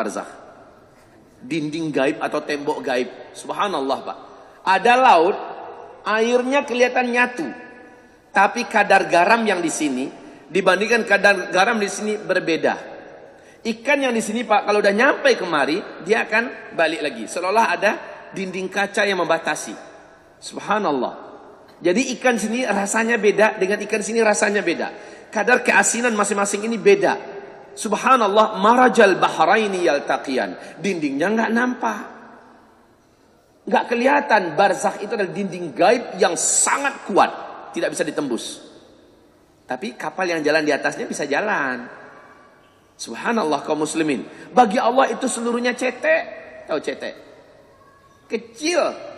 barzakh. Dinding gaib atau tembok gaib. Subhanallah, Pak. Ada laut, airnya kelihatan nyatu. Tapi kadar garam yang di sini dibandingkan kadar garam di sini berbeda. Ikan yang di sini, Pak, kalau udah nyampe kemari, dia akan balik lagi. Seolah-olah ada dinding kaca yang membatasi. Subhanallah. Jadi ikan sini rasanya beda dengan ikan sini rasanya beda. Kadar keasinan masing-masing ini beda. Subhanallah, marajal bahraini yaltaqiyan. Dindingnya nggak nampak. Nggak kelihatan. Barzakh itu adalah dinding gaib yang sangat kuat. Tidak bisa ditembus. Tapi kapal yang jalan di atasnya bisa jalan. Subhanallah kaum muslimin. Bagi Allah itu seluruhnya cetek. Tahu cetek? Kecil.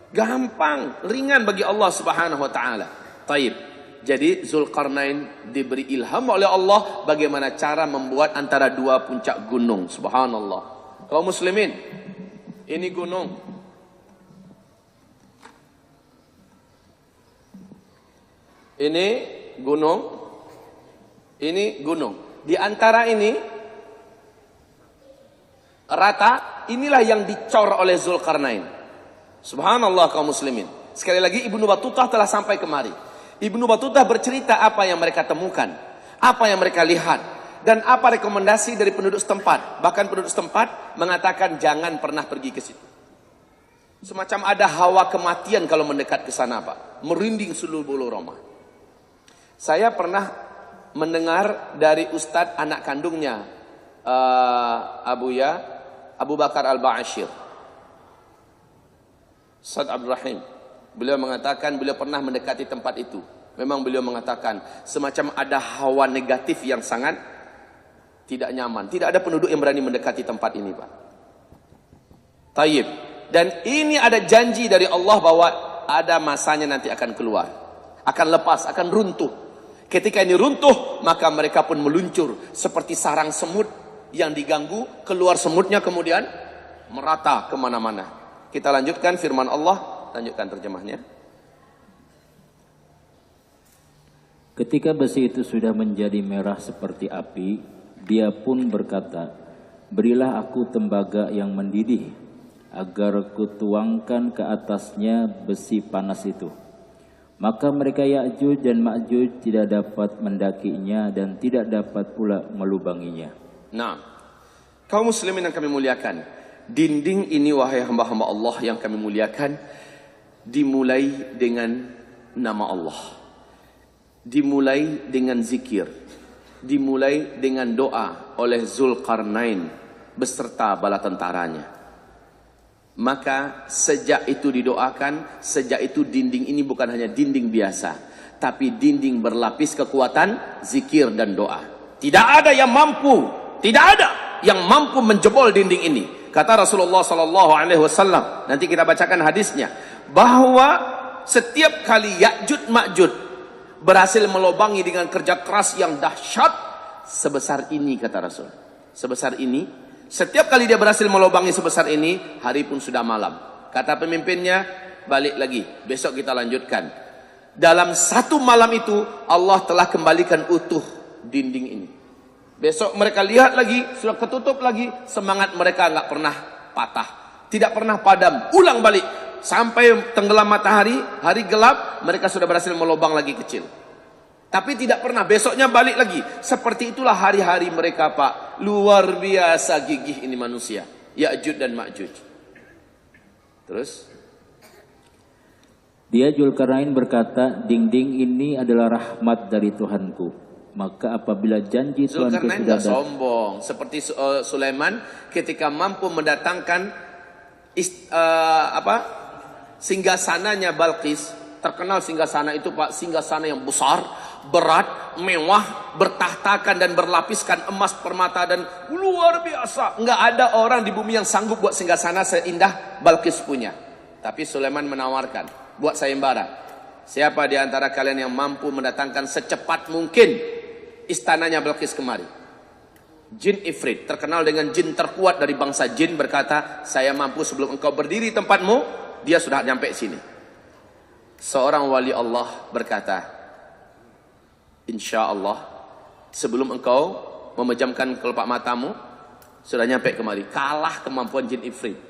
Gampang, ringan bagi Allah Subhanahu wa taala. Taib. Jadi Zulkarnain diberi ilham oleh Allah bagaimana cara membuat antara dua puncak gunung. Subhanallah. Kaum muslimin, ini gunung. Ini gunung. Ini gunung. Di antara ini rata, inilah yang dicor oleh Zulkarnain. Subhanallah kaum muslimin. Sekali lagi Ibnu Battutah telah sampai kemari. Ibnu Battutah bercerita apa yang mereka temukan, apa yang mereka lihat, dan apa rekomendasi dari penduduk setempat. Bahkan penduduk setempat mengatakan jangan pernah pergi ke situ. Semacam ada hawa kematian kalau mendekat ke sana, Pak. Merinding seluruh bulu roma. Saya pernah mendengar dari ustadz anak kandungnya Abu Bakar Al-Ba'asyir, Ustaz Abdul Rahim. Beliau mengatakan beliau pernah mendekati tempat itu. Memang beliau mengatakan semacam ada hawa negatif yang sangat tidak nyaman. Tidak ada penduduk yang berani mendekati tempat ini, Pak. Tayyib. Dan ini ada janji dari Allah bahwa ada masanya nanti akan keluar. Akan lepas, akan runtuh. Ketika ini runtuh, maka mereka pun meluncur seperti sarang semut yang diganggu. Keluar semutnya kemudian merata kemana-mana. Kita lanjutkan firman Allah. Lanjutkan terjemahnya. Ketika besi itu sudah menjadi merah seperti api, dia pun berkata, berilah aku tembaga yang mendidih, agar kutuangkan ke atasnya besi panas itu. Maka mereka Ya'juj dan Ma'juj tidak dapat mendakinya dan tidak dapat pula melubanginya. Nah, kaum muslimin yang kami muliakan, dinding ini wahai hamba-hamba Allah yang kami muliakan, dimulai dengan nama Allah, dimulai dengan zikir, dimulai dengan doa oleh Zulkarnain beserta bala tentaranya. Maka sejak itu didoakan, sejak itu dinding ini bukan hanya dinding biasa, tapi dinding berlapis kekuatan zikir dan doa. Tidak ada yang mampu, tidak ada yang mampu menjebol dinding ini. Kata Rasulullah sallallahu alaihi wasallam, nanti kita bacakan hadisnya, bahwa setiap kali Ya'juj Ma'juj berhasil melobangi dengan kerja keras yang dahsyat sebesar ini, kata Rasul. Sebesar ini, setiap kali dia berhasil melobangi sebesar ini, hari pun sudah malam. Kata pemimpinnya, balik lagi, besok kita lanjutkan. Dalam satu malam itu Allah telah kembalikan utuh dinding ini. Besok mereka lihat lagi, sudah ketutup lagi. Semangat mereka nggak pernah patah, tidak pernah padam. Ulang balik sampai tenggelam matahari, hari gelap, mereka sudah berhasil melobang lagi kecil. Tapi tidak pernah, besoknya balik lagi. Seperti itulah hari-hari mereka, Pak. Luar biasa gigih ini manusia, Ya'juj dan Ma'juj. Terus Dia Zulkarnain berkata, dinding ini adalah rahmat dari Tuhanku. Maka apabila janji Tuhanku Zulkarnain sudah sombong seperti Sulaiman ketika mampu mendatangkan singgasananya Balqis. Terkenal singgasana itu, Pak, singgasana yang besar, berat, mewah, bertahtakan dan berlapiskan emas, permata dan luar biasa. Enggak ada orang di bumi yang sanggup buat singgasana seindah Balqis punya. Tapi Sulaiman menawarkan, buat sayembara. Siapa di antara kalian yang mampu mendatangkan secepat mungkin istananya Balqis kemari? Jin Ifrit, terkenal dengan jin terkuat dari bangsa jin, berkata, saya mampu sebelum engkau berdiri tempatmu, dia sudah nyampe sini. Seorang wali Allah berkata, insya Allah sebelum engkau memejamkan kelopak matamu, Sudah nyampe kemari, kalah kemampuan jin ifrit.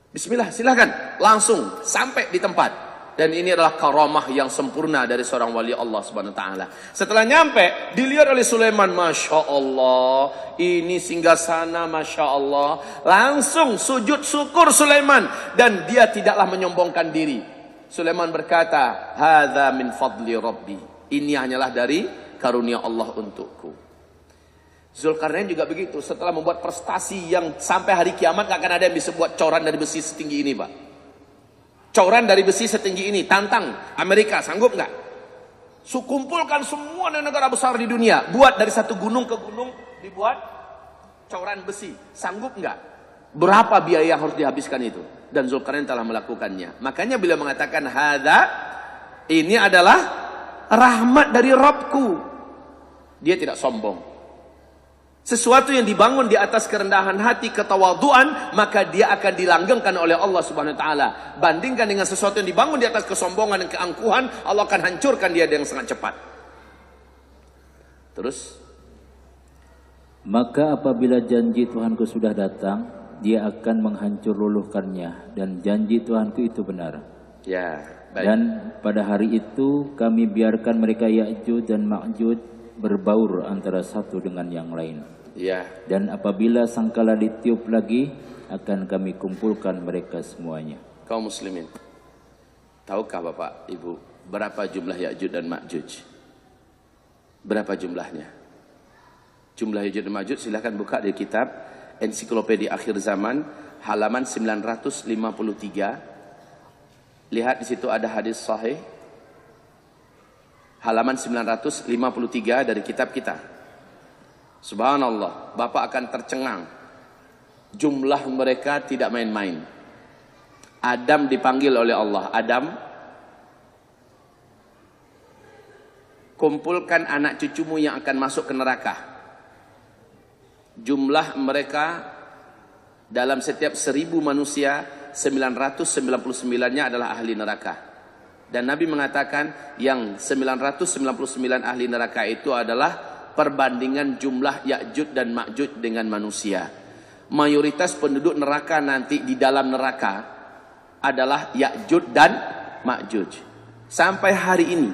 Bismillah, silakan, langsung sampai di tempat. Dan ini adalah karamah yang sempurna dari seorang wali Allah Subhanahu wa taala. Setelah nyampe, dilihat oleh Sulaiman, Masya Allah, ini singgasana, Masya Allah. Langsung sujud syukur Sulaiman, dan dia tidaklah menyombongkan diri. Sulaiman berkata, hadza min fadli rabbi. Ini hanyalah dari karunia Allah untukku. Zulkarnain juga begitu. Setelah membuat prestasi yang sampai hari kiamat gak akan ada yang bisa buat coran dari besi setinggi ini, Pak. Coran dari besi setinggi ini, tantang Amerika, sanggup nggak? Kumpulkan semua negara besar di dunia, buat dari satu gunung ke gunung, dibuat coran besi, sanggup nggak? Berapa biaya yang harus dihabiskan itu? Dan Zulkarnain telah melakukannya. Makanya beliau mengatakan, hadza, ini adalah rahmat dari Rabbku. Dia tidak sombong. Sesuatu yang dibangun di atas kerendahan hati, ketawaduan, maka dia akan dilanggengkan oleh Allah Subhanahu wa taala. Bandingkan dengan sesuatu yang dibangun di atas kesombongan dan keangkuhan, Allah akan hancurkan dia dengan sangat cepat. Terus, maka apabila janji Tuhanku sudah datang, dia akan menghancur luluhkannya, dan janji Tuhanku itu benar. Ya, baik. Dan pada hari itu kami biarkan mereka Ya'juj dan Ma'juj berbaur antara satu dengan yang lain. Ya. Dan apabila sangkala ditiup lagi, akan kami kumpulkan mereka semuanya. Kaum muslimin, tahukah Bapak Ibu berapa jumlah Ya'juj dan Ma'juj? Berapa jumlahnya? Jumlah Ya'juj dan Ma'juj silahkan buka di kitab Ensiklopedia Akhir Zaman halaman 953. Lihat di situ ada hadis sahih. Halaman 953 dari kitab kita. Subhanallah, Bapak akan tercengang. Jumlah mereka tidak main-main. Adam dipanggil oleh Allah. Adam, kumpulkan anak cucumu yang akan masuk ke neraka. Jumlah mereka dalam setiap 1000 manusia, 999-nya adalah ahli neraka. Dan Nabi mengatakan yang 999 ahli neraka itu adalah perbandingan jumlah Ya'juj dan Ma'juj dengan manusia. Mayoritas penduduk neraka nanti di dalam neraka adalah Ya'juj dan Ma'juj. Sampai hari ini,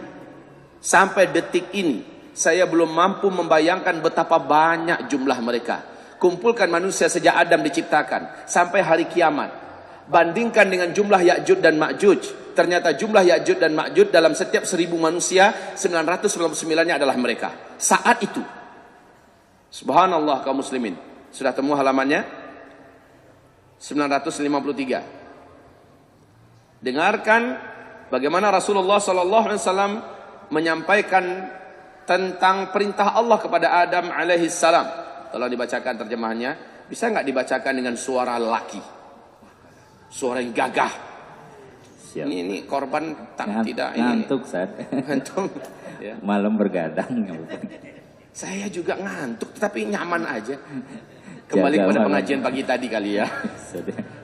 sampai detik ini, saya belum mampu membayangkan betapa banyak jumlah mereka. Kumpulkan manusia sejak Adam diciptakan sampai hari kiamat. Bandingkan dengan jumlah Ya'juj dan Ma'juj. Ternyata jumlah Ya'juj dan Ma'juj dalam setiap 1000 manusia, 999-nya adalah mereka. Saat itu. Subhanallah kaum muslimin. Sudah temu halamannya? 953. Dengarkan bagaimana Rasulullah SAW menyampaikan tentang perintah Allah kepada Adam alaihissalam. Tolong dibacakan terjemahannya. Bisa nggak dibacakan dengan suara lelaki? Suara yang gagah. Siap. Ini korban tidak ngantuk saat ngantuk ya. Malam bergadang. Saya juga ngantuk tapi nyaman aja. Kembali kepada pengajian pagi tadi kali ya.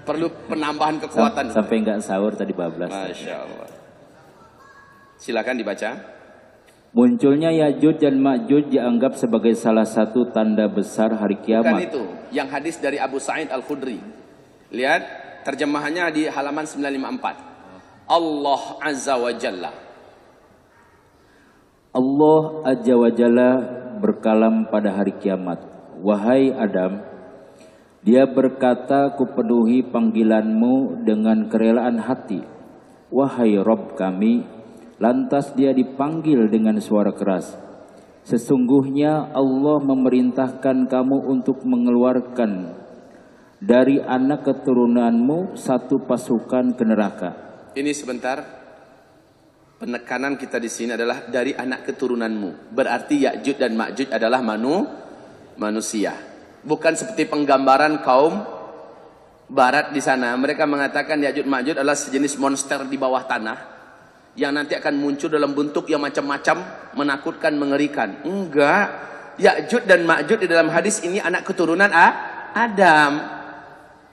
Perlu penambahan kekuatan sampai enggak sahur tadi bablas. Masya Allah. Silakan dibaca. Munculnya Ya'juj dan Ma'juj dianggap sebagai salah satu tanda besar hari kiamat. Bukan itu, yang hadis dari Abu Sa'id Al-Khudri. Lihat terjemahannya di halaman 954. Allah Azza wa Jalla. Allah Azza wa Jalla berkalam pada hari kiamat. Wahai Adam, dia berkata, kupenuhi panggilanmu dengan kerelaan hati. Wahai Rabb kami, lantas dia dipanggil dengan suara keras. Sesungguhnya Allah memerintahkan kamu untuk mengeluarkan dari anak keturunanmu satu pasukan ke neraka. Ini sebentar. Penekanan kita di sini adalah dari anak keturunanmu. Berarti Ya'juj dan Ma'juj adalah manusia. Bukan seperti penggambaran kaum barat di sana. Mereka mengatakan Ya'juj Ma'juj adalah sejenis monster di bawah tanah yang nanti akan muncul dalam bentuk yang macam-macam, menakutkan, mengerikan. Enggak. Ya'juj dan Ma'juj di dalam hadis ini anak keturunan Adam.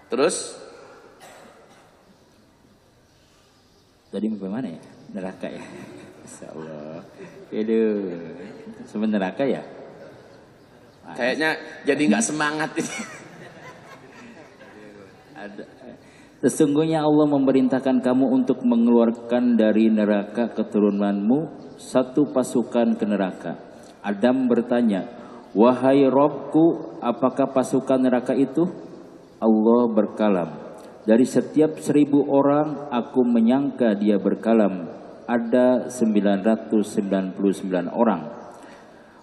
Terus tadi bagaimana ya? Neraka ya? Insya Allah. Aduh. Sebenarnya neraka ya? Kayaknya jadi nggak semangat ini. Sesungguhnya Allah memerintahkan kamu untuk mengeluarkan dari neraka keturunanmu satu pasukan ke neraka. Adam bertanya, wahai Robku, apakah pasukan neraka itu? Allah berkalam, dari setiap 1000 orang aku menyangka dia berkalam, ada 999 orang.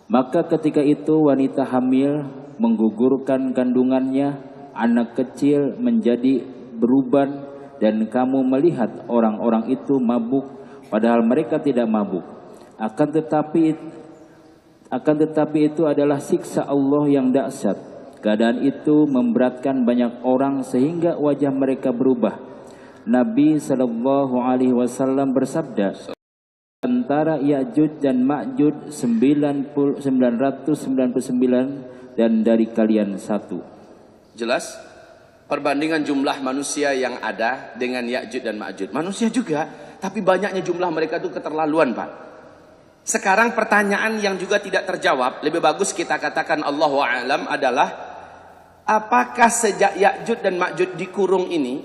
Maka ketika itu wanita hamil menggugurkan kandungannya, anak kecil menjadi beruban, dan kamu melihat orang-orang itu mabuk, padahal mereka tidak mabuk. Akan tetapi itu adalah siksa Allah yang dahsyat. Keadaan itu memberatkan banyak orang sehingga wajah mereka berubah. Nabi SAW bersabda, antara Ya'juj dan Ma'juj 999 dan dari kalian satu. Jelas? Perbandingan jumlah manusia yang ada dengan Ya'juj dan Ma'juj. Manusia juga, tapi banyaknya jumlah mereka itu keterlaluan, Pak. Sekarang pertanyaan yang juga tidak terjawab, lebih bagus kita katakan Allahu a'lam, adalah apakah sejak Ya'juj dan Ma'juj dikurung ini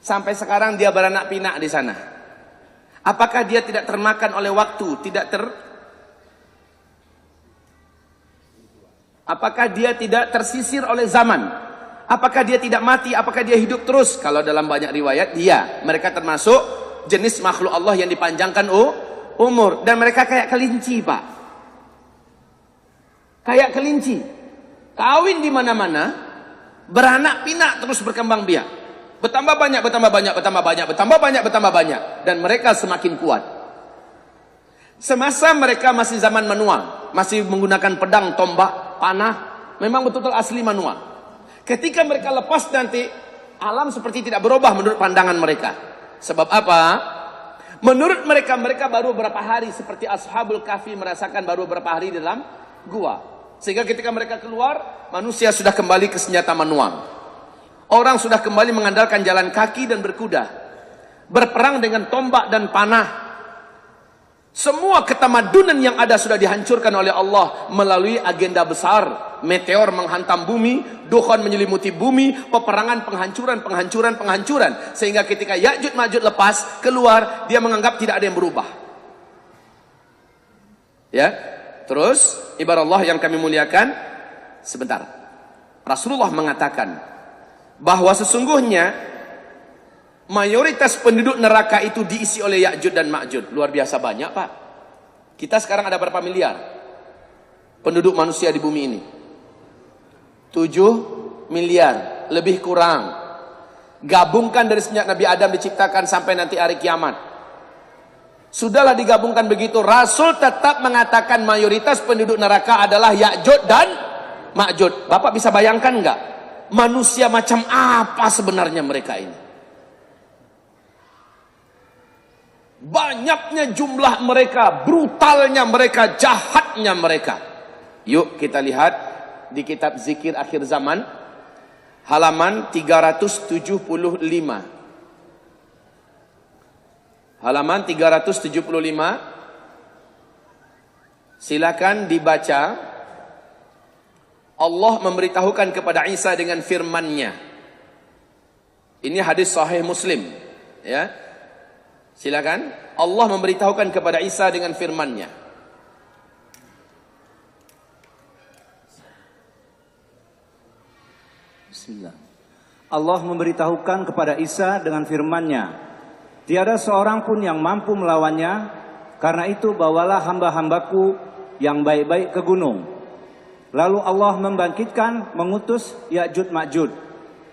sampai sekarang dia beranak pinak di sana? Apakah dia tidak termakan oleh waktu, apakah dia tidak tersisir oleh zaman? Apakah dia tidak mati? Apakah dia hidup terus? Kalau dalam banyak riwayat, mereka termasuk jenis makhluk Allah yang dipanjangkan umur. Dan mereka kayak kelinci, Pak. Kayak kelinci. Kawin di mana-mana, beranak pinak terus berkembang biak. Bertambah banyak, bertambah banyak, bertambah banyak, bertambah banyak, bertambah banyak. Dan mereka semakin kuat. Semasa mereka masih zaman manual, masih menggunakan pedang, tombak, panah, memang betul-betul asli manual. Ketika mereka lepas nanti, alam seperti tidak berubah menurut pandangan mereka. Sebab apa? Menurut mereka, mereka baru berapa hari, seperti Ashabul Kahfi merasakan baru berapa hari dalam gua. Sehingga ketika mereka keluar, manusia sudah kembali ke senjata manual. Orang sudah kembali mengandalkan jalan kaki dan berkuda. Berperang dengan tombak dan panah. Semua ketamadunan yang ada sudah dihancurkan oleh Allah melalui agenda besar. Meteor menghantam bumi, dukhan menyelimuti bumi, peperangan, penghancuran. Sehingga ketika Ya'juj Ma'juj lepas, keluar, dia menganggap tidak ada yang berubah. Ya, terus ibarat Allah yang kami muliakan, sebentar. Rasulullah mengatakan bahwa sesungguhnya mayoritas penduduk neraka itu diisi oleh Ya'juj dan Ma'juj. Luar biasa banyak, Pak. Kita sekarang ada berapa miliar penduduk manusia di bumi ini? 7 miliar, lebih kurang. Gabungkan dari sejak Nabi Adam diciptakan sampai nanti hari kiamat. Sudahlah digabungkan begitu, Rasul tetap mengatakan mayoritas penduduk neraka adalah Ya'juj dan Ma'juj. Bapak bisa bayangkan enggak? Manusia macam apa sebenarnya mereka ini? Banyaknya jumlah mereka, brutalnya mereka, jahatnya mereka. Yuk kita lihat di kitab Zikir Akhir Zaman, halaman 375. Halaman 375. Silakan dibaca. Allah memberitahukan kepada Isa dengan firman-Nya. Ini hadis sahih Muslim, ya. Silakan. Allah memberitahukan kepada Isa dengan firman-Nya. Bismillah. Allah memberitahukan kepada Isa dengan firman-Nya, tiada seorang pun yang mampu melawannya, karena itu bawalah hamba-hambaku yang baik-baik ke gunung. Lalu Allah membangkitkan, mengutus Ya'juj Ma'juj.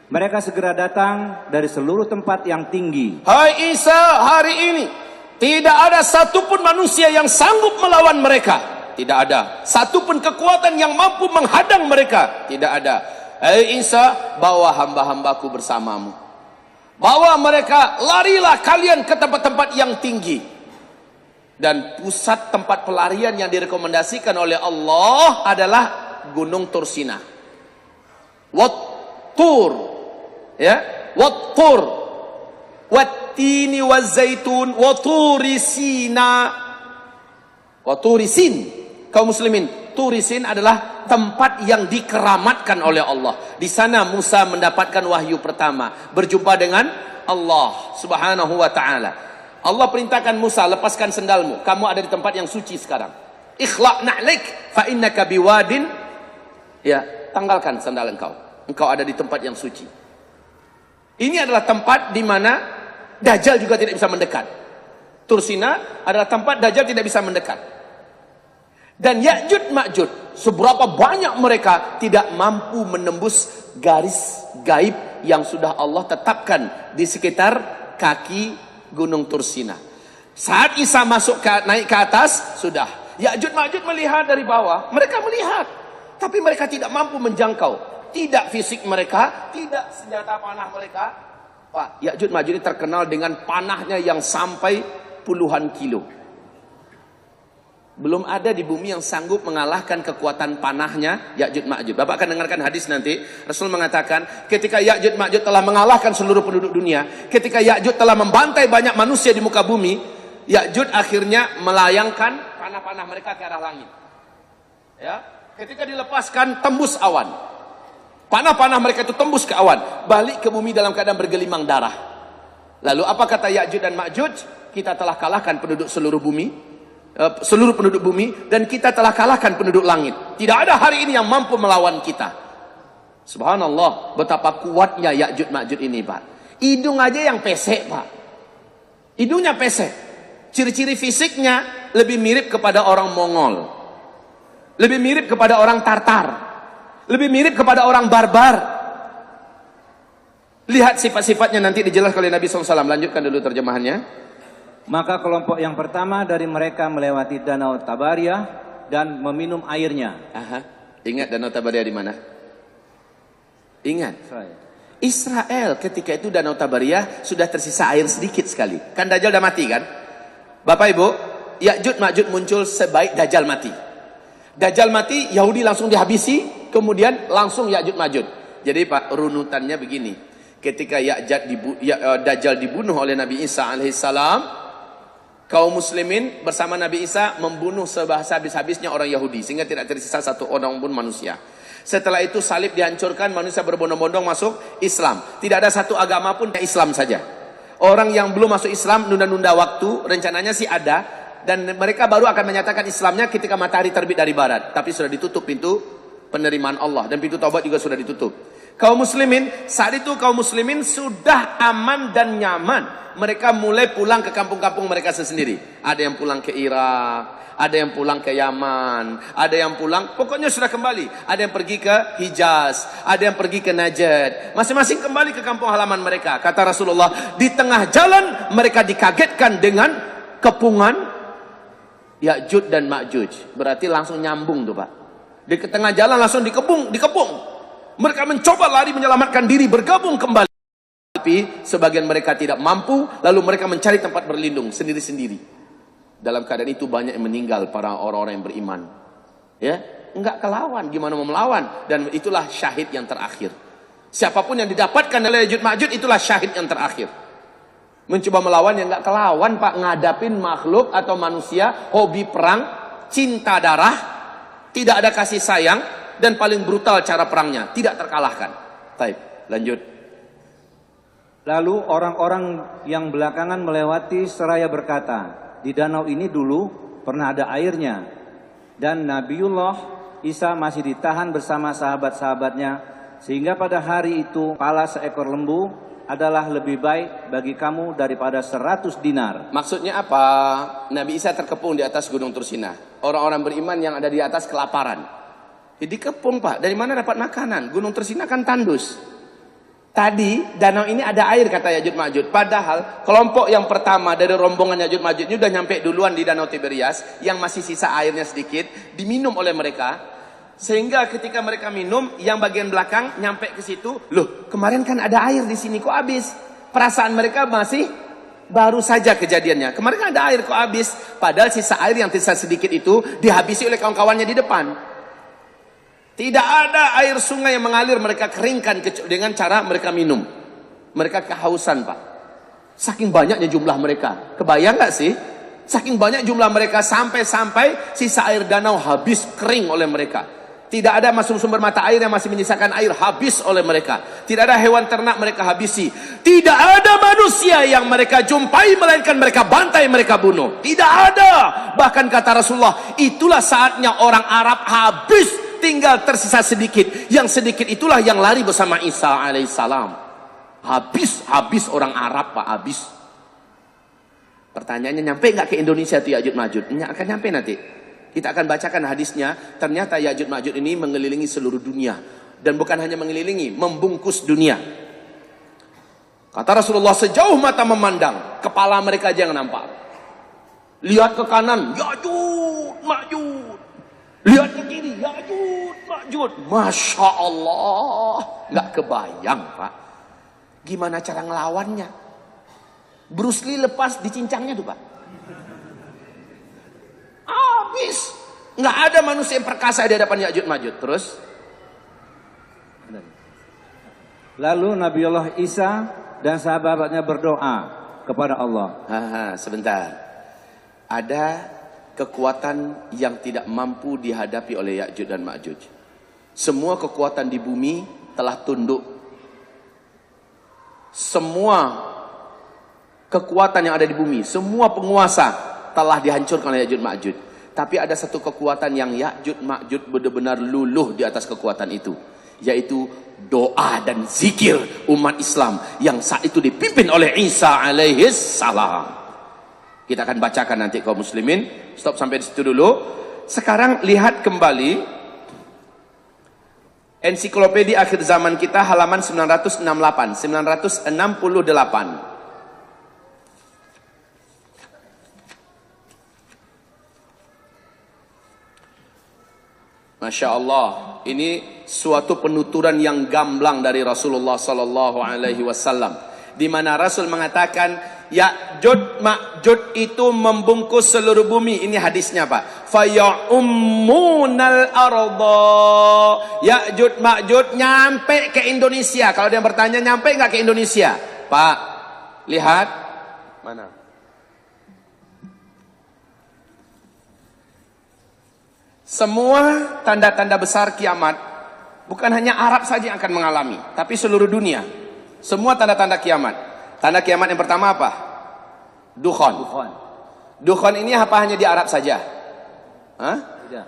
Mereka segera datang dari seluruh tempat yang tinggi. Hai Isa, hari ini tidak ada satupun manusia yang sanggup melawan mereka. Tidak ada satupun kekuatan yang mampu menghadang mereka. Tidak ada. Hai Isa, bawa hamba-hambaku bersamamu. Bawa mereka, larilah kalian ke tempat-tempat yang tinggi. Dan pusat tempat pelarian yang direkomendasikan oleh Allah adalah Gunung Tursina. Wat-Tur, ya, Wat-Tur, Wat-Tini Waz-Zaitun, Wa-Turi Sina, Wa-Turi Sin. Kaum muslimin, Turisin adalah tempat yang dikeramatkan oleh Allah. Di sana Musa mendapatkan wahyu pertama, berjumpa dengan Allah Subhanahu wa taala. Allah perintahkan Musa, lepaskan sendalmu, kamu ada di tempat yang suci sekarang. Ikhla' na'lik fa innaka biwadin, ya, tanggalkan sandal engkau ada di tempat yang suci. Ini adalah tempat di mana Dajjal juga tidak bisa mendekat. Tursina adalah tempat Dajjal tidak bisa mendekat. Dan Ya'jud Ma'jud, seberapa banyak mereka tidak mampu menembus garis gaib yang sudah Allah tetapkan di sekitar kaki Gunung Tursina. Saat Isa naik ke atas, sudah Ya'jud Ma'jud melihat dari bawah, mereka melihat, tapi mereka tidak mampu menjangkau. Tidak fisik mereka, tidak senjata panah mereka. Pak, Ya'jud Ma'jud ini terkenal dengan panahnya yang sampai puluhan kilo. Belum ada di bumi yang sanggup mengalahkan kekuatan panahnya Ya'jud Ma'jud. Bapak akan dengarkan hadis nanti. Rasul mengatakan, ketika Ya'jud Ma'jud telah mengalahkan seluruh penduduk dunia, ketika Ya'jud telah membantai banyak manusia di muka bumi, Ya'jud akhirnya melayangkan panah-panah mereka ke arah langit. Ya, ketika dilepaskan, tembus awan. Panah-panah mereka itu tembus ke awan, balik ke bumi dalam keadaan bergelimang darah. Lalu apa kata Ya'jud dan Ma'jud? Kita telah kalahkan penduduk seluruh bumi, seluruh penduduk bumi, dan kita telah kalahkan penduduk langit. Tidak ada hari ini yang mampu melawan kita. Subhanallah, betapa kuatnya Ya'jud Ma'jud ini, Pak. Hidung aja yang pesek, Pak. Hidungnya pesek. Ciri-ciri fisiknya lebih mirip kepada orang Mongol, lebih mirip kepada orang Tartar, lebih mirip kepada orang barbar. Lihat sifat-sifatnya nanti dijelaskan oleh Nabi SAW. Lanjutkan dulu terjemahannya. Maka kelompok yang pertama dari mereka melewati danau Tabariyah dan meminum airnya. Aha. Ingat danau Tabariyah di mana? Ingat. Israel ketika itu danau Tabariyah sudah tersisa air sedikit sekali. Kan Dajjal udah mati kan? Bapak Ibu, Ya'jud Ma'jud muncul sebaik Dajjal mati. Dajjal mati, Yahudi langsung dihabisi, kemudian langsung Ya'jud Ma'jud. Jadi Pak, runutannya begini. Ketika Dajjal dibunuh oleh Nabi Isa alaihissalam, kaum muslimin bersama Nabi Isa membunuh sehabis-habisnya orang Yahudi sehingga tidak tersisa satu orang pun manusia. Setelah itu salib dihancurkan, manusia berbondong-bondong masuk Islam. Tidak ada satu agama pun Islam saja. Orang yang belum masuk Islam nunda-nunda waktu, rencananya sih ada, dan mereka baru akan menyatakan Islamnya ketika matahari terbit dari barat. Tapi sudah ditutup pintu penerimaan Allah dan pintu taubat juga sudah ditutup. Kaum muslimin, saat itu kaum muslimin sudah aman dan nyaman. Mereka mulai pulang ke kampung-kampung mereka sendiri. Ada yang pulang ke Irak, ada yang pulang ke Yaman, ada yang pulang, pokoknya sudah kembali. Ada yang pergi ke Hijaz, ada yang pergi ke Najd. Masing-masing kembali ke kampung halaman mereka. Kata Rasulullah, di tengah jalan mereka dikagetkan dengan kepungan Ya'jud dan Ma'jud. Berarti langsung nyambung tuh Pak. Di tengah jalan langsung dikepung. Mereka mencoba lari menyelamatkan diri, bergabung kembali. Tapi sebagian mereka tidak mampu, lalu mereka mencari tempat berlindung sendiri-sendiri. Dalam keadaan itu banyak yang meninggal, para orang-orang yang beriman. Ya, enggak kelawan, gimana mau melawan? Dan itulah syahid yang terakhir. Siapapun yang didapatkan oleh Ya'jud Ma'jud itulah syahid yang terakhir. Mencoba melawan yang enggak kelawan, Pak, ngadapin makhluk atau manusia, hobi perang, cinta darah, tidak ada kasih sayang, dan paling brutal cara perangnya, tidak terkalahkan. Baik, lanjut. Lalu orang-orang yang belakangan melewati seraya berkata, di danau ini dulu pernah ada airnya. Dan Nabiullah Isa masih ditahan bersama sahabat-sahabatnya, sehingga pada hari itu kepala seekor lembu adalah lebih baik bagi kamu daripada 100 dinar. Maksudnya apa? Nabi Isa terkepung di atas Gunung Tursina. Orang-orang beriman yang ada di atas kelaparan. Jadi kepung Pak, dari mana dapat makanan? Gunung Tursina kan tandus. Tadi danau ini ada air kata Ya'jud Ma'jud. Padahal kelompok yang pertama dari rombongan Ya'jud Ma'jud ini udah nyampe duluan di danau Tiberias, yang masih sisa airnya sedikit, diminum oleh mereka. Sehingga ketika mereka minum, yang bagian belakang nyampe ke situ, loh kemarin kan ada air di sini kok habis? Perasaan mereka masih baru saja kejadiannya. Kemarin kan ada air kok habis? Padahal sisa air yang tersisa sedikit itu dihabisi oleh kawan-kawannya di depan. Tidak ada air sungai yang mengalir, mereka keringkan dengan cara mereka minum. Mereka kehausan Pak. Saking banyaknya jumlah mereka. Kebayang gak sih? Saking banyak jumlah mereka sampai-sampai sisa air danau habis kering oleh mereka. Tidak ada sumber mata air yang masih menyisakan air, habis oleh mereka. Tidak ada hewan ternak mereka habisi. Tidak ada manusia yang mereka jumpai melainkan mereka bantai, mereka bunuh. Tidak ada. Bahkan kata Rasulullah, itulah saatnya orang Arab habis, tinggal tersisa sedikit. Yang sedikit itulah yang lari bersama Isa alaihissalam. Habis orang Arab, Pak, habis. Pertanyaannya, nyampe nggak ke Indonesia tuh Ya'juj Ma'juj? Akan nyampe nanti. Kita akan bacakan hadisnya. Ternyata Ya'juj Ma'juj ini mengelilingi seluruh dunia. Dan bukan hanya mengelilingi, membungkus dunia. Kata Rasulullah, sejauh mata memandang, kepala mereka aja yang nampak. Lihat ke kanan, Ya'juj Ma'juj. Lihat ke kiri, Ya'juj Ma'juj. Masya Allah. Nggak kebayang, Pak. Gimana cara ngelawannya? Bruce Lee lepas dicincangnya tuh, Pak. Habis. Nggak ada manusia yang perkasa di hadapan Ya'juj Ma'juj. Terus? Lalu Nabiullah Isa dan sahabatnya berdoa kepada Allah. Sebentar. Ada kekuatan yang tidak mampu dihadapi oleh Ya'juj dan Ma'juj. Semua kekuatan di bumi telah tunduk. Semua kekuatan yang ada di bumi, semua penguasa telah dihancurkan oleh Ya'juj Ma'juj. Tapi ada satu kekuatan yang Ya'juj Ma'juj benar-benar luluh di atas kekuatan itu, yaitu doa dan zikir umat Islam yang saat itu dipimpin oleh Isa alaihis salam. Kita akan bacakan nanti kaum muslimin. Stop sampai di situ dulu. Sekarang lihat kembali ensiklopedia akhir zaman kita, halaman 968. Masya Allah, ini suatu penuturan yang gamblang dari Rasulullah Sallallahu Alaihi Wasallam, di mana Rasul mengatakan Ya'juj Ma'juj itu membungkus seluruh bumi. Ini hadisnya, Pak. Faya'ummunal arda. Ya'juj Ma'juj nyampe ke Indonesia. Kalau dia bertanya nyampe nggak ke Indonesia, Pak, lihat mana? Semua tanda-tanda besar kiamat, bukan hanya Arab saja yang akan mengalami, tapi seluruh dunia. Semua tanda-tanda kiamat. Tanda kiamat yang pertama apa? Dukhon. Dukhon ini apa hanya di Arab saja? Hah? Tidak.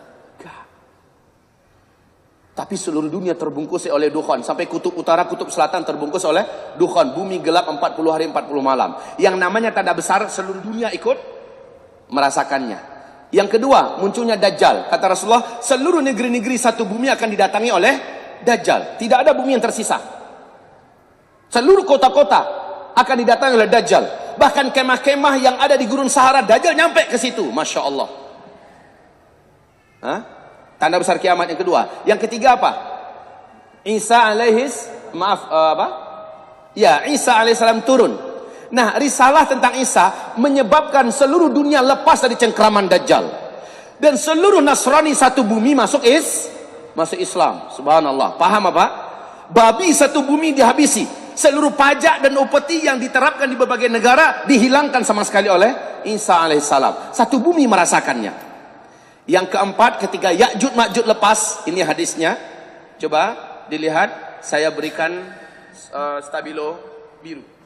Tapi seluruh dunia terbungkus oleh dukhon. Sampai kutub utara, kutub selatan terbungkus oleh dukhon. Bumi gelap 40 hari 40 malam. Yang namanya tanda besar, seluruh dunia ikut merasakannya. Yang kedua, munculnya Dajjal. Kata Rasulullah, seluruh negeri-negeri satu bumi akan didatangi oleh Dajjal. Tidak ada bumi yang tersisa. Seluruh kota-kota akan didatangi oleh Dajjal. Bahkan kemah-kemah yang ada di Gurun Sahara, Dajjal nyampe ke situ. Masya Allah. Hah? Tanda besar kiamat yang kedua. Yang ketiga apa? Isa alaihissalam turun. Nah, risalah tentang Isa menyebabkan seluruh dunia lepas dari cengkraman Dajjal. Dan seluruh Nasrani satu bumi masuk Islam. Subhanallah. Paham apa? Babi satu bumi dihabisi. Seluruh pajak dan upeti yang diterapkan di berbagai negara dihilangkan sama sekali oleh Isa alaihissalam. Satu bumi merasakannya. Yang keempat, ketika Ya'juj Ma'juj lepas, ini hadisnya. Coba dilihat, saya berikan stabilo biru.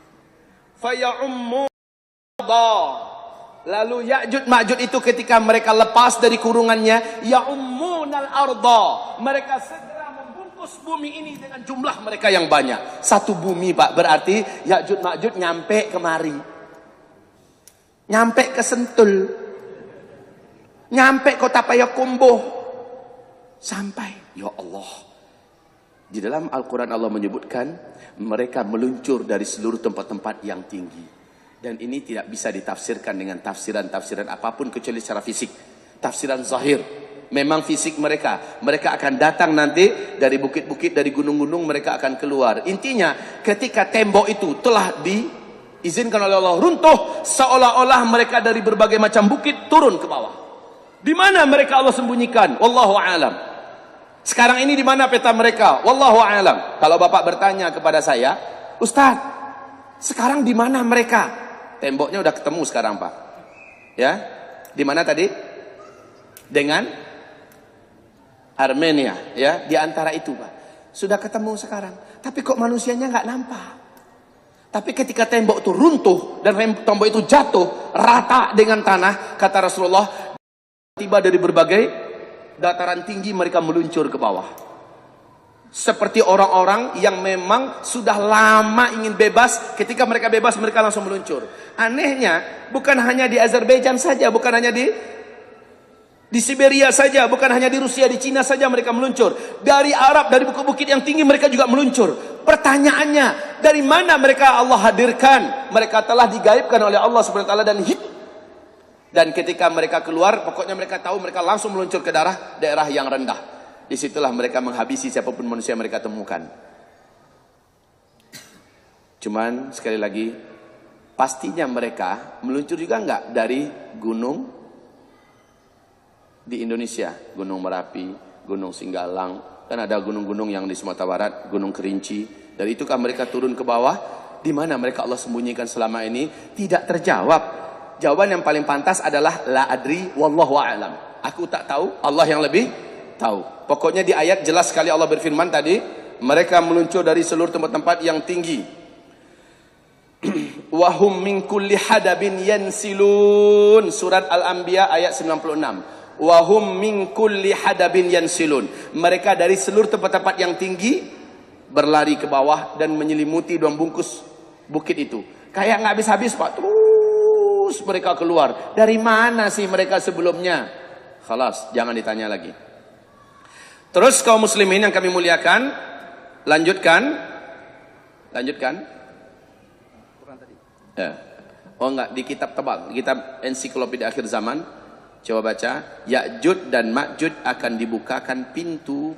Lalu Ya'juj Ma'juj itu ketika mereka lepas dari kurungannya, ya'ummunal arda, mereka segera membungkus bumi ini dengan jumlah mereka yang banyak. Satu bumi, Pak, berarti Ya'juj Ma'juj nyampe kemari, nyampe ke Sentul, nyampe kota Payakumbuh, sampai. Ya Allah, di dalam Al-Quran Allah menyebutkan mereka meluncur dari seluruh tempat-tempat yang tinggi. Dan ini tidak bisa ditafsirkan dengan tafsiran-tafsiran apapun kecuali secara fisik. Tafsiran zahir. Memang fisik mereka. Mereka akan datang nanti dari bukit-bukit, dari gunung-gunung, mereka akan keluar. Intinya, ketika tembok itu telah diizinkan oleh Allah runtuh, seolah-olah mereka dari berbagai macam bukit turun ke bawah. Di mana mereka Allah sembunyikan? Wallahu a'lam. Sekarang ini di mana peta mereka? Wallahu a'lam. Kalau Bapak bertanya kepada saya, Ustaz, sekarang di mana mereka? Temboknya udah ketemu sekarang, Pak. Ya, di mana tadi? Dengan Armenia, ya, di antara itu, Pak. Sudah ketemu sekarang. Tapi kok manusianya nggak nampak? Tapi ketika tembok itu runtuh dan tembok itu jatuh rata dengan tanah, kata Rasulullah, tiba dari berbagai dataran tinggi mereka meluncur ke bawah. Seperti orang-orang yang memang sudah lama ingin bebas, ketika mereka bebas mereka langsung meluncur. Anehnya, bukan hanya di Azerbaijan saja, bukan hanya di Siberia saja, bukan hanya di Rusia, di Cina saja mereka meluncur. Dari Arab, dari bukit-bukit yang tinggi mereka juga meluncur. Pertanyaannya, dari mana mereka Allah hadirkan? Mereka telah digaibkan oleh Allah Subhanahu wa taala dan ketika mereka keluar, pokoknya mereka tahu mereka langsung meluncur ke daerah yang rendah. Disitulah mereka menghabisi siapapun manusia yang mereka temukan. Cuman sekali lagi, pastinya mereka meluncur juga enggak dari gunung di Indonesia, Gunung Merapi, Gunung Singgalang, kan ada gunung-gunung yang di Sumatera Barat, Gunung Kerinci. Dari itu kan mereka turun ke bawah, di mana mereka Allah sembunyikan selama ini tidak terjawab. Jawaban yang paling pantas adalah la adri wallahu a'lam. Aku tak tahu, Allah yang lebih tahu. Pokoknya di ayat jelas sekali Allah berfirman tadi, mereka meluncur dari seluruh tempat-tempat yang tinggi. Wahum min kulli hadabin yansilun. Surat Al-Anbiya ayat 96. Wahum min kulli hadabin yansilun. Mereka dari seluruh tempat-tempat yang tinggi berlari ke bawah dan menyelimuti 2 bungkus bukit itu. Kayak nggak habis-habis, Pak. Terus mereka keluar. Dari mana sih mereka sebelumnya? Khalas, jangan ditanya lagi. Terus kaum muslimin yang kami muliakan, lanjutkan. Ya. Oh enggak, di kitab tebal, di kitab ensiklopedia akhir zaman, coba baca, Ya'jud dan Ma'jud akan dibukakan pintu.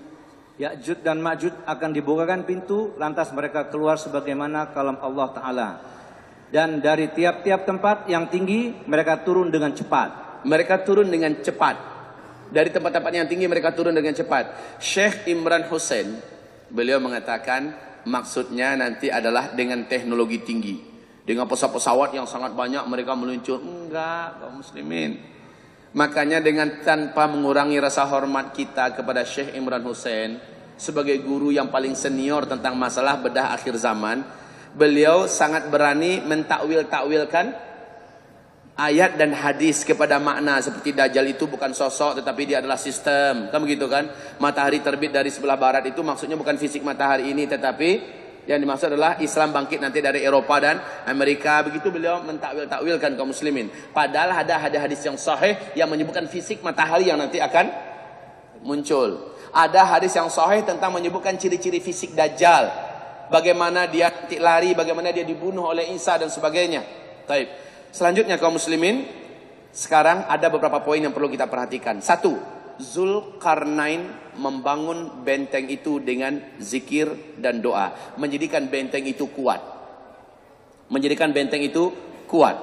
Ya'jud dan Ma'jud akan dibukakan pintu, lantas mereka keluar sebagaimana kalam Allah Ta'ala. Dan dari tiap-tiap tempat yang tinggi, mereka turun dengan cepat. Mereka turun dengan cepat. Dari tempat-tempat yang tinggi mereka turun dengan cepat. Syekh Imran Hussein, beliau mengatakan maksudnya nanti adalah dengan teknologi tinggi. Dengan pesawat-pesawat yang sangat banyak mereka meluncur. Enggak, kaum muslimin. Makanya dengan tanpa mengurangi rasa hormat kita kepada Syekh Imran Hussein sebagai guru yang paling senior tentang masalah bedah akhir zaman, beliau sangat berani mentakwil-takwilkan ayat dan hadis kepada makna seperti Dajjal itu bukan sosok tetapi dia adalah sistem. Kan begitu kan? Matahari terbit dari sebelah barat itu maksudnya bukan fisik matahari ini, tetapi yang dimaksud adalah Islam bangkit nanti dari Eropa dan Amerika. Begitu beliau mentakwil-takwilkan kaum muslimin. Padahal ada hadis yang sahih yang menyebutkan fisik matahari yang nanti akan muncul. Ada hadis yang sahih tentang menyebutkan ciri-ciri fisik Dajjal. Bagaimana dia nanti lari, bagaimana dia dibunuh oleh Isa dan sebagainya. Baik. Selanjutnya kaum muslimin, sekarang ada beberapa poin yang perlu kita perhatikan. 1, Zulkarnain membangun benteng itu dengan zikir dan doa, menjadikan benteng itu kuat. Menjadikan benteng itu kuat.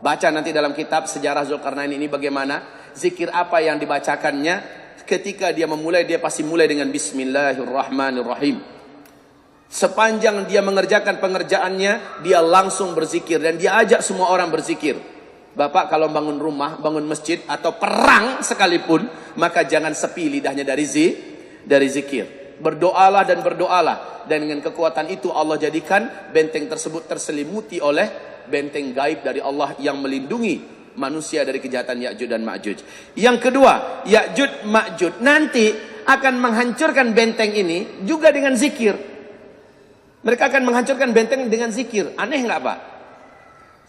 Baca nanti dalam kitab sejarah Zulkarnain ini bagaimana zikir apa yang dibacakannya. Ketika dia memulai, dia pasti mulai dengan Bismillahirrahmanirrahim. Sepanjang dia mengerjakan pengerjaannya, dia langsung berzikir dan dia ajak semua orang berzikir. Bapak kalau bangun rumah, bangun masjid atau perang sekalipun, maka jangan sepi lidahnya dari zikir. Berdoalah dan berdoalah, dan dengan kekuatan itu Allah jadikan benteng tersebut terselimuti oleh benteng gaib dari Allah yang melindungi manusia dari kejahatan Ya'jud dan Ma'jud. Yang kedua, Ya'jud Ma'jud nanti akan menghancurkan benteng ini juga dengan zikir. Mereka akan menghancurkan benteng dengan zikir. Aneh enggak, Pak?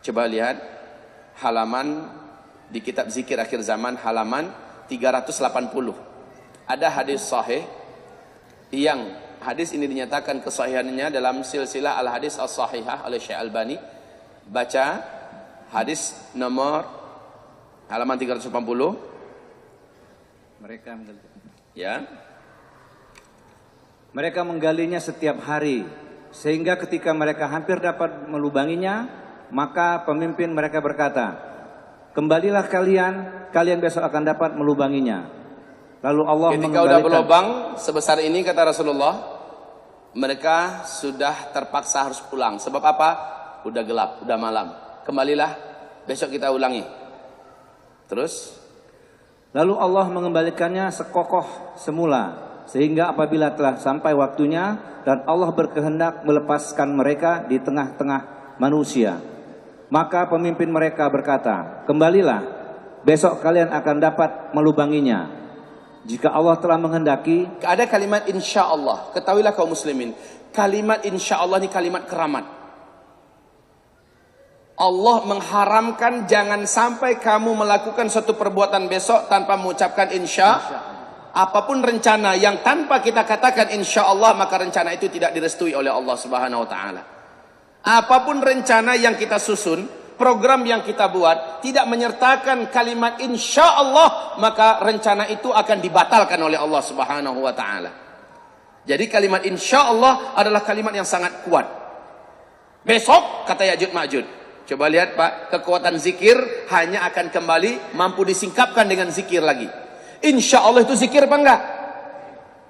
Coba lihat halaman di kitab zikir akhir zaman, halaman 380. Ada hadis sahih yang hadis ini dinyatakan kesahihannya dalam silsilah al-hadis as-sahihah oleh Syekh Albani. Baca hadis nomor halaman 380. Mereka menggalinya setiap hari, sehingga ketika mereka hampir dapat melubanginya, maka pemimpin mereka berkata, kembalilah kalian besok akan dapat melubanginya. Lalu Allah ketika udah berlubang sebesar ini, kata Rasulullah, mereka sudah terpaksa harus pulang. Sebab apa? Udah gelap, udah malam. Kembalilah, besok kita ulangi. Terus Lalu Allah mengembalikannya sekokoh semula, sehingga apabila telah sampai waktunya dan Allah berkehendak melepaskan mereka di tengah-tengah manusia, maka pemimpin mereka berkata, kembalilah, besok kalian akan dapat melubanginya. Jika Allah telah menghendaki. Ada kalimat insya Allah. Ketahuilah kaum muslimin, kalimat insya Allah ini kalimat keramat. Allah mengharamkan jangan sampai kamu melakukan suatu perbuatan besok tanpa mengucapkan insya. Apapun rencana yang tanpa kita katakan insya Allah, maka rencana itu tidak direstui oleh Allah Subhanahu wa taala. Apapun rencana yang kita susun, program yang kita buat tidak menyertakan kalimat insya Allah, maka rencana itu akan dibatalkan oleh Allah Subhanahu wa taala. Jadi kalimat insya Allah adalah kalimat yang sangat kuat. Besok kata Ya'juj Ma'juj. Coba lihat Pak, kekuatan zikir hanya akan kembali mampu disingkapkan dengan zikir lagi. Insya Allah itu zikir apa enggak?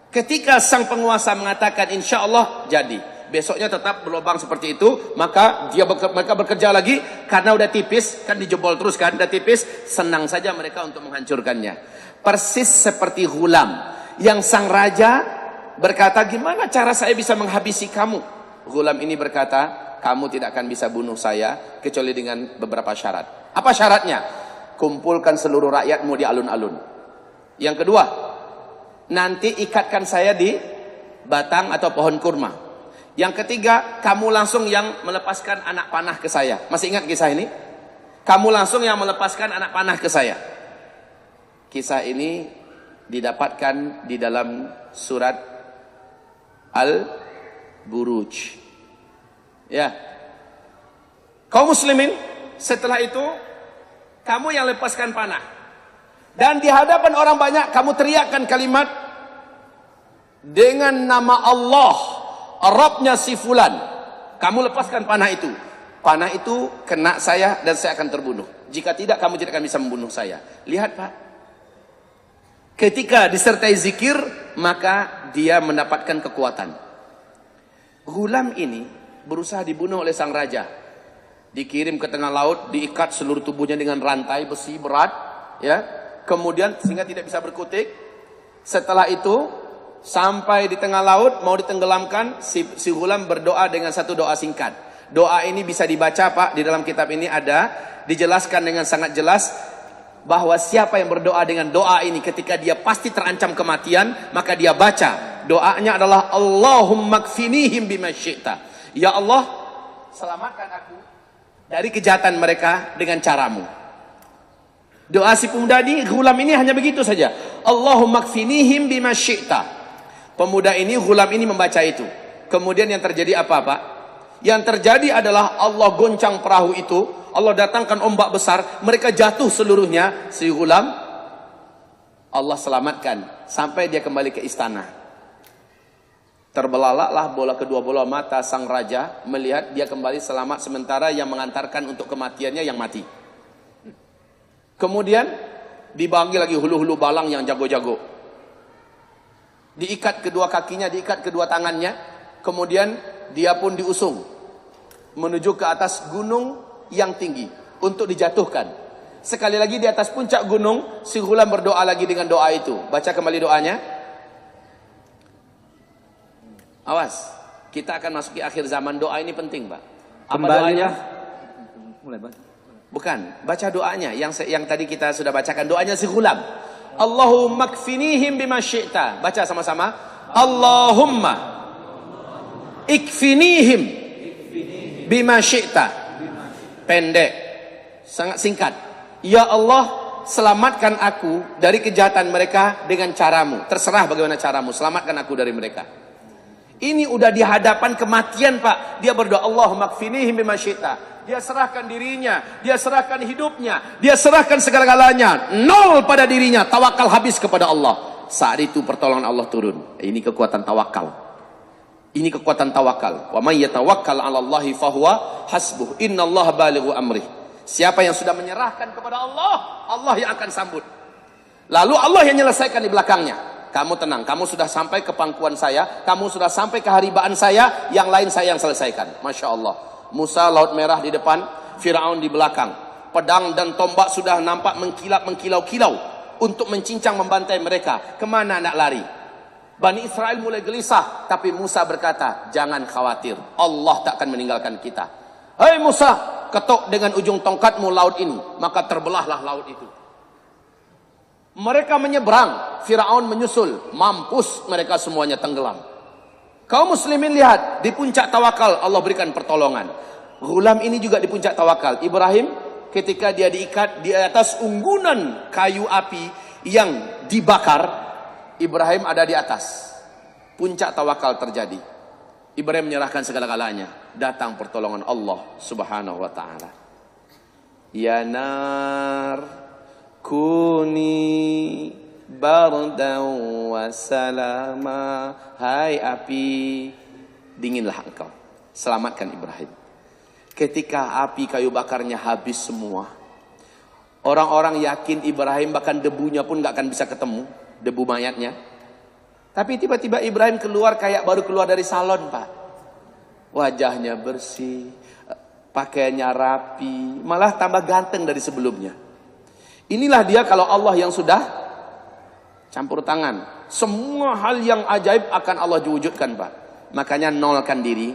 Ketika sang penguasa mengatakan insya Allah, jadi. Besoknya tetap berlubang seperti itu, maka mereka bekerja lagi, karena udah tipis, kan dijebol terus kan, udah tipis, senang saja mereka untuk menghancurkannya. Persis seperti Ghulam, yang sang raja berkata, gimana cara saya bisa menghabisi kamu? Ghulam ini berkata, kamu tidak akan bisa bunuh saya kecuali dengan beberapa syarat. Apa syaratnya? Kumpulkan seluruh rakyatmu di alun-alun. Yang kedua, nanti ikatkan saya di batang atau pohon kurma. Yang ketiga, kamu langsung yang melepaskan anak panah ke saya. Masih ingat kisah ini? Kamu langsung yang melepaskan anak panah ke saya. Kisah ini didapatkan di dalam surat Al-Buruj. Ya, kaum muslimin, setelah itu kamu yang lepaskan panah, dan di hadapan orang banyak kamu teriakkan kalimat dengan nama Allah, Rabbnya si fulan. Kamu lepaskan panah itu. Panah itu kena saya dan saya akan terbunuh. Jika tidak, kamu tidak akan bisa membunuh saya. Lihat Pak, ketika disertai zikir, maka dia mendapatkan kekuatan. Ghulam ini berusaha dibunuh oleh sang raja, dikirim ke tengah laut, diikat seluruh tubuhnya dengan rantai besi berat, ya, kemudian sehingga tidak bisa berkutik. Setelah itu sampai di tengah laut mau ditenggelamkan, si Ghulam berdoa dengan satu doa singkat. Doa ini bisa dibaca Pak, di dalam kitab ini ada dijelaskan dengan sangat jelas bahwa siapa yang berdoa dengan doa ini ketika dia pasti terancam kematian, maka dia baca doanya adalah Allahumma kfinihim bima syi'ta. Ya Allah, selamatkan aku dari kejahatan mereka dengan caramu. Doa si pemuda ini, Ghulam ini hanya begitu saja. Allahumma kfinihim bima syi'ta. Pemuda ini, Ghulam ini membaca itu. Kemudian yang terjadi apa Pak? Yang terjadi adalah Allah goncang perahu itu, Allah datangkan ombak besar, mereka jatuh seluruhnya. Si Ghulam, Allah selamatkan sampai dia kembali ke istana. Terbelalaklah bola kedua bola mata sang raja melihat dia kembali selamat, sementara yang mengantarkan untuk kematiannya yang mati. Kemudian dibagi lagi hulu-hulu balang yang jago-jago. Diikat kedua kakinya, diikat kedua tangannya. Kemudian dia pun diusung menuju ke atas gunung yang tinggi untuk dijatuhkan. Sekali lagi di atas puncak gunung, si Ghulam berdoa lagi dengan doa itu. Baca kembali doanya. Awas, kita akan masuki akhir zaman. Doa ini penting Pak. Apa doanya? Mulai Pak. Bukan, baca doanya yang tadi kita sudah bacakan. Doanya si Ghulam. Allahumma kfinihim bima syi'ta. Baca sama-sama. Allahumma ikfinihim bima syi'ta. Pendek, sangat singkat. Ya Allah, selamatkan aku dari kejahatan mereka dengan caramu. Terserah bagaimana caramu, selamatkan aku dari mereka. Ini udah di hadapan kematian Pak. Dia berdoa Allahumma kfinihim bima syi'ta. Dia serahkan dirinya, dia serahkan hidupnya, dia serahkan segala-galanya. Nol pada dirinya, tawakal habis kepada Allah. Saat itu pertolongan Allah turun. Ini kekuatan tawakal. Ini kekuatan tawakal. Wa may yatawakkal 'ala Allahi fahuwa hasbuh. Innallaha balighu amrih. Siapa yang sudah menyerahkan kepada Allah, Allah yang akan sambut. Lalu Allah yang menyelesaikan di belakangnya. Kamu tenang, kamu sudah sampai ke pangkuan saya, kamu sudah sampai ke haribaan saya, yang lain saya yang selesaikan. Masya Allah. Musa laut merah di depan, Fir'aun di belakang. pedang dan tombak sudah nampak mengkilau-kilau untuk mencincang membantai mereka. Kemana nak lari? Bani Israel mulai gelisah, tapi Musa berkata, jangan khawatir, Allah tak akan meninggalkan kita. Hei Musa, ketuk dengan ujung tongkatmu laut ini, maka terbelahlah laut itu. Mereka menyeberang, Firaun menyusul, mampus mereka semuanya tenggelam. Kaum muslimin lihat, di puncak tawakal Allah berikan pertolongan. Ghulam ini juga di puncak tawakal. Ibrahim ketika dia diikat di atas unggunan kayu api yang dibakar, Ibrahim ada di atas. Puncak tawakal terjadi. Ibrahim menyerahkan segala-galanya. Datang pertolongan Allah Subhanahu wa taala. Ya nar kuni bardan wa salama. Hai api, dinginlah engkau. Selamatkan Ibrahim. Ketika api kayu bakarnya habis semua, orang-orang yakin Ibrahim bahkan debunya pun gak akan bisa ketemu, debu mayatnya. Tapi tiba-tiba Ibrahim keluar kayak baru keluar dari salon, Pak. Wajahnya bersih, pakaiannya rapi, malah tambah ganteng dari sebelumnya. Inilah dia kalau Allah yang sudah campur tangan. Semua hal yang ajaib akan Allah wujudkan, Pak. Makanya nolkan diri,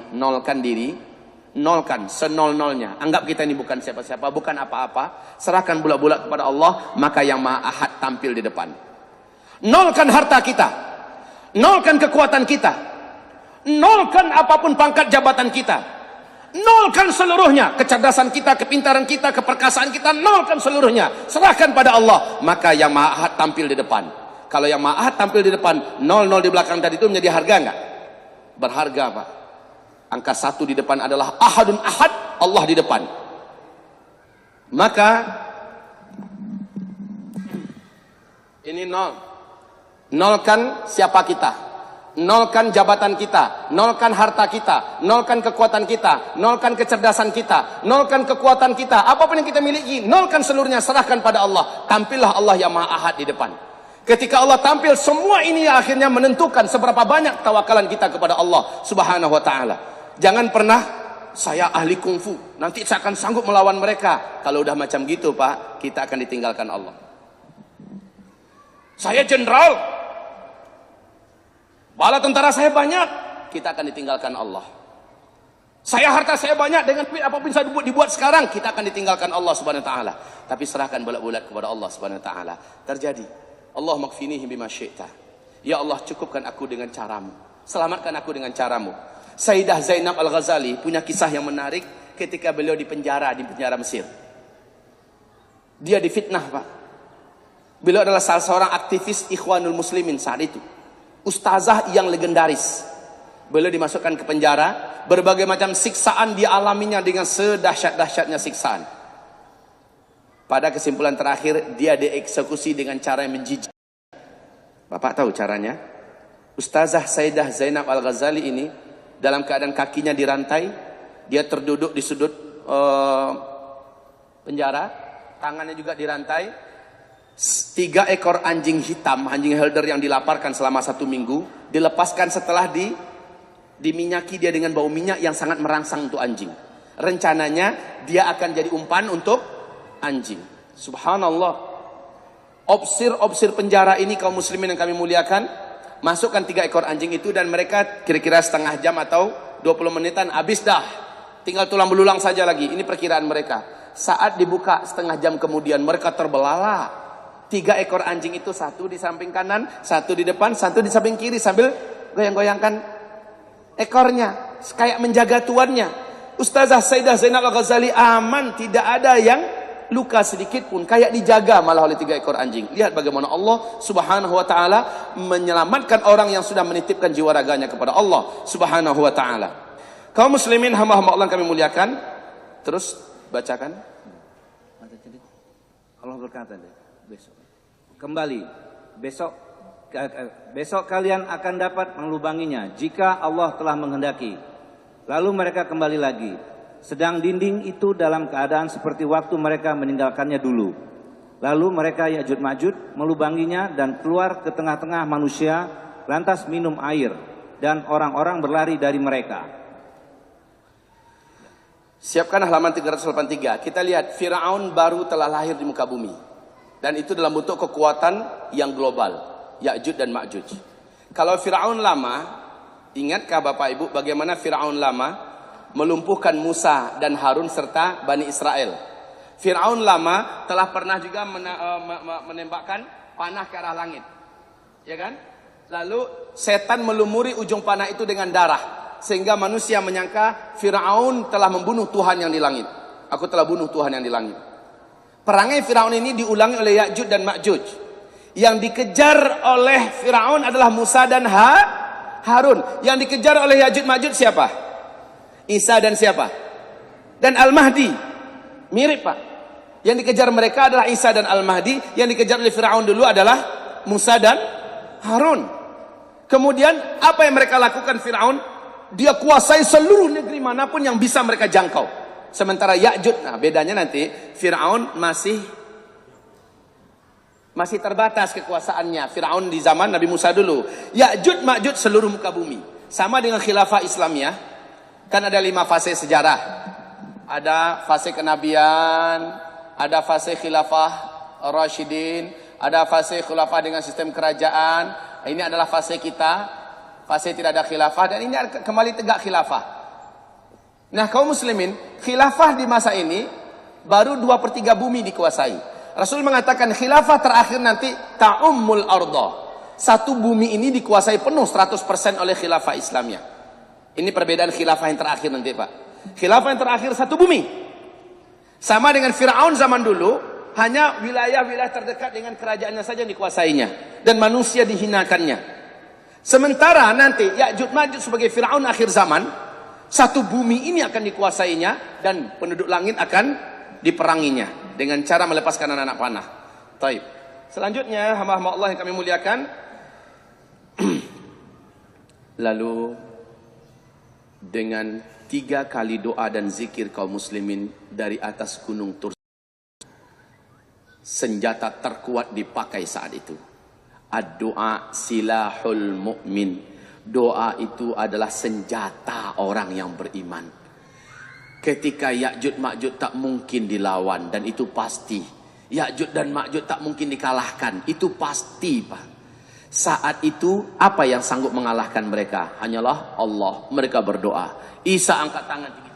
nolkan senol-nolnya. Anggap kita ini bukan siapa-siapa, bukan apa-apa. Serahkan bulat-bulat kepada Allah, maka yang Maha Ahad tampil di depan. Nolkan harta kita, nolkan kekuatan kita, nolkan apapun pangkat jabatan kita. Nolkan seluruhnya, kecerdasan kita, kepintaran kita, keperkasaan kita, nolkan seluruhnya. Serahkan pada Allah, maka yang Maha Ahad tampil di depan. Kalau yang Maha Ahad tampil di depan, 00 di belakang tadi itu menjadi harga enggak? Berharga, Pak. Angka 1 di depan adalah Ahadun Ahad, Allah di depan. Maka ini nol. Nolkan siapa kita, nolkan jabatan kita, nolkan harta kita, nolkan kekuatan kita, nolkan kecerdasan kita, nolkan kekuatan kita, apapun yang kita miliki, nolkan seluruhnya, serahkan pada Allah. Tampillah Allah yang Maha Ahad di depan. Ketika Allah tampil, semua ini akhirnya menentukan seberapa banyak tawakalan kita kepada Allah Subhanahu wa taala. Jangan pernah saya ahli kungfu, nanti saya akan sanggup melawan mereka. Kalau udah macam gitu, Pak, kita akan ditinggalkan Allah. Saya jenderal, bala tentara saya banyak, kita akan ditinggalkan Allah. Saya harta saya banyak, dengan duit apapun saya dibuat sekarang, kita akan ditinggalkan Allah Subhanahu wa taala. Tapi serahkan bulat-bulat kepada Allah Subhanahu wa taala. Terjadi. Allah makfinihi bima syi'ta. Ya Allah, cukupkan aku dengan caramu. Selamatkan aku dengan caramu. Sayyidah Zainab Al-Ghazali punya kisah yang menarik ketika beliau di penjara Mesir. Dia difitnah, Pak. Beliau adalah salah seorang aktivis Ikhwanul Muslimin saat itu. Ustazah yang legendaris. Beliau dimasukkan ke penjara, berbagai macam siksaan dialaminya dengan sedahsyat-dahsyatnya siksaan. Pada kesimpulan terakhir, dia dieksekusi dengan cara yang menjijik. Bapak tahu caranya? Ustazah Sayyidah Zainab Al-Ghazali ini dalam keadaan kakinya dirantai, dia terduduk di sudut penjara, tangannya juga dirantai. 3 ekor anjing hitam, anjing helder yang dilaparkan selama 1 minggu, dilepaskan setelah diminyaki dia dengan bau minyak yang sangat merangsang untuk anjing. Rencananya dia akan jadi umpan untuk anjing. Subhanallah. Opsir penjara ini, kaum muslimin yang kami muliakan, masukkan 3 ekor anjing itu, dan mereka kira-kira setengah jam atau 20 menitan habis dah. Tinggal tulang belulang saja lagi. Ini perkiraan mereka. Saat dibuka setengah jam kemudian, mereka terbelalak. 3 ekor anjing itu, 1 di samping kanan, 1 di depan, 1 di samping kiri, sambil goyang-goyangkan ekornya, kayak menjaga tuannya. Ustazah Sayyidah Zainab Al-Ghazali aman, tidak ada yang luka sedikit pun, kayak dijaga malah oleh 3 ekor anjing. Lihat bagaimana Allah Subhanahu wa taala menyelamatkan orang yang sudah menitipkan jiwa raganya kepada Allah Subhanahu wa taala. Kaum muslimin hamba-hamba Allah kami muliakan, terus bacakan. Allah berkata besok kembali, besok kalian akan dapat melubanginya jika Allah telah menghendaki. Lalu mereka kembali lagi, sedang dinding itu dalam keadaan seperti waktu mereka meninggalkannya dulu. Lalu mereka Ya'juj Ma'juj melubanginya dan keluar ke tengah-tengah manusia, lantas minum air, dan orang-orang berlari dari mereka. Siapkan halaman 383. Kita lihat Firaun baru telah lahir di muka bumi. Dan itu dalam bentuk kekuatan yang global, Ya'juj dan Ma'juj. Kalau Firaun lama, ingatkah Bapak Ibu bagaimana Firaun lama melumpuhkan Musa dan Harun serta Bani Israel? Firaun lama telah pernah juga menembakkan panah ke arah langit. Ya kan? Lalu setan melumuri ujung panah itu dengan darah. Sehingga manusia menyangka Firaun telah membunuh Tuhan yang di langit. Aku telah bunuh Tuhan yang di langit. Perangai Firaun ini diulangi oleh Ya'juj dan Ma'juj. Yang dikejar oleh Firaun adalah Musa dan Harun. Yang dikejar oleh Ya'juj Ma'juj siapa? Isa dan siapa? Dan Al-Mahdi. Mirip Pak. Yang dikejar mereka adalah Isa dan Al-Mahdi. Yang dikejar oleh Firaun dulu adalah Musa dan Harun. Kemudian apa yang mereka lakukan Firaun? Dia kuasai seluruh negeri manapun yang bisa mereka jangkau. Sementara Ya'juj, nah bedanya nanti Firaun masih terbatas kekuasaannya. Firaun di zaman Nabi Musa dulu. Ya'juj Ma'juj seluruh muka bumi. Sama dengan khilafah Islamiyah. Kan ada 5 fase sejarah. Ada fase kenabian, ada fase khilafah Rashidin, ada fase khilafah dengan sistem kerajaan. Ini adalah fase kita. Fase tidak ada khilafah dan ini kembali tegak khilafah. Nah kaum muslimin, khilafah di masa ini baru 2/3 bumi dikuasai. Rasul mengatakan khilafah terakhir nanti ta'ummul arda. Satu bumi ini dikuasai penuh 100% oleh khilafah Islamiyah. Ini perbedaan khilafah yang terakhir nanti Pak. Khilafah yang terakhir satu bumi. Sama dengan Firaun zaman dulu, hanya wilayah-wilayah terdekat dengan kerajaannya saja yang dikuasainya. Dan manusia dihinakannya. Sementara nanti Ya'juj Ma'juj sebagai Firaun akhir zaman, satu bumi ini akan dikuasainya dan penduduk langit akan diperanginya dengan cara melepaskan anak-anak panah. Taib. Selanjutnya hamba-hamba Allah yang kami muliakan, lalu dengan 3 kali doa dan zikir kaum muslimin dari atas gunung Tur, senjata terkuat dipakai saat itu. Ad-doa silahul mu'min. Doa itu adalah senjata orang yang beriman. Ketika Ya'juj Ma'juj tak mungkin dilawan, dan itu pasti. Ya'juj dan Ma'juj tak mungkin dikalahkan, itu pasti Pak. Saat itu apa yang sanggup mengalahkan mereka? Hanyalah Allah. Mereka berdoa. Isa angkat tangan tinggi.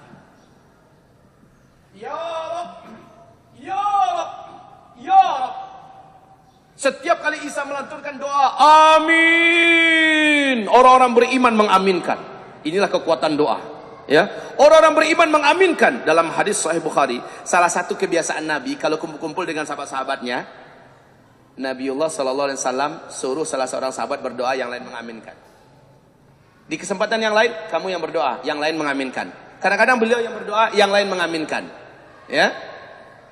Ya Rab, Ya Rab, Ya Rab. Setiap kali Isa melanturkan doa, amin. Orang-orang beriman mengaminkan. Inilah kekuatan doa. Ya, orang-orang beriman mengaminkan. Dalam hadis Sahih Bukhari, salah satu kebiasaan Nabi kalau kumpul-kumpul dengan sahabat-sahabatnya, Nabiullah Sallallahu Alaihi Wasallam suruh salah seorang sahabat berdoa, yang lain mengaminkan. Di kesempatan yang lain, kamu yang berdoa, yang lain mengaminkan. Kadang-kadang beliau yang berdoa, yang lain mengaminkan. Ya,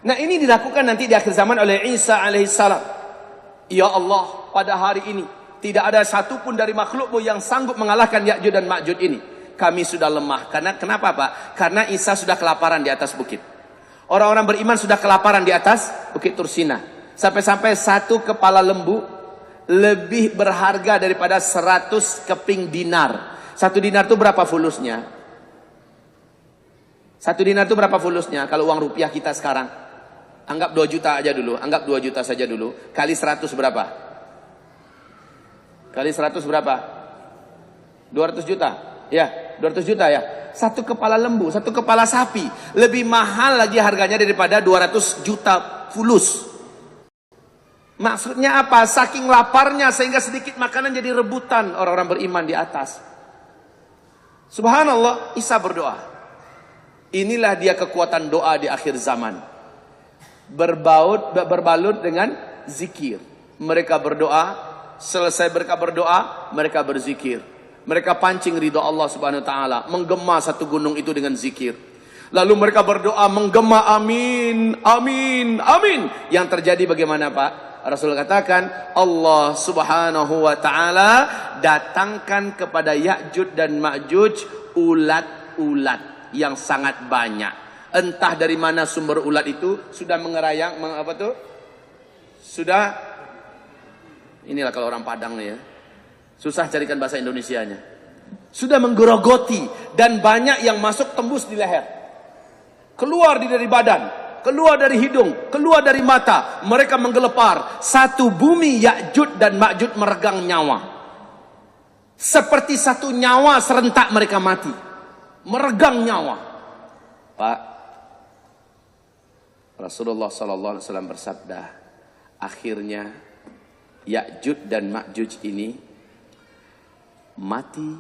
nah ini dilakukan nanti di akhir zaman oleh Isa alaihissalam. Ya Allah, pada hari ini tidak ada satupun dari makhlukmu yang sanggup mengalahkan Ya'juj dan Ma'juj ini. Kami sudah lemah. Karena kenapa Pak? Karena Isa sudah kelaparan di atas bukit. Orang-orang beriman sudah kelaparan di atas bukit Tursina. Sampai-sampai 1 kepala lembu lebih berharga daripada 100 keping dinar. 1 dinar itu berapa fulusnya? 1 dinar itu berapa fulusnya? Kalau uang rupiah kita sekarang. Anggap 2 juta aja dulu. Anggap 2 juta saja dulu. Kali 100 berapa? Kali 100 berapa? 200 juta. Ya, 200 juta ya. 1 kepala lembu, 1 kepala sapi. Lebih mahal lagi harganya daripada 200 juta fulus. Maksudnya apa? Saking laparnya sehingga sedikit makanan jadi rebutan orang-orang beriman di atas. Subhanallah, Isa berdoa. Inilah dia kekuatan doa di akhir zaman. Berbalut dengan zikir. Mereka berdoa, selesai mereka berdoa, mereka berzikir. Mereka pancing ridha Allah Subhanahu wa taala, menggema satu gunung itu dengan zikir. Lalu mereka berdoa menggema amin, amin, amin. Yang terjadi bagaimana Pak? Rasul katakan, Allah Subhanahu wa taala datangkan kepada Ya'juj dan Ma'juj ulat-ulat yang sangat banyak. Entah dari mana sumber ulat itu, sudah mengerayang, sudah, inilah kalau orang Padang nih ya, susah carikan bahasa Indonesianya. Sudah menggerogoti dan banyak yang masuk tembus di leher. keluar dari badan, keluar dari hidung, keluar dari mata. Mereka menggelepar. Satu bumi Ya'juj dan Ma'juj meregang nyawa. Seperti satu nyawa serentak mereka mati. Meregang nyawa. Pak, Rasulullah SAW bersabda, akhirnya Ya'juj dan Ma'juj ini mati,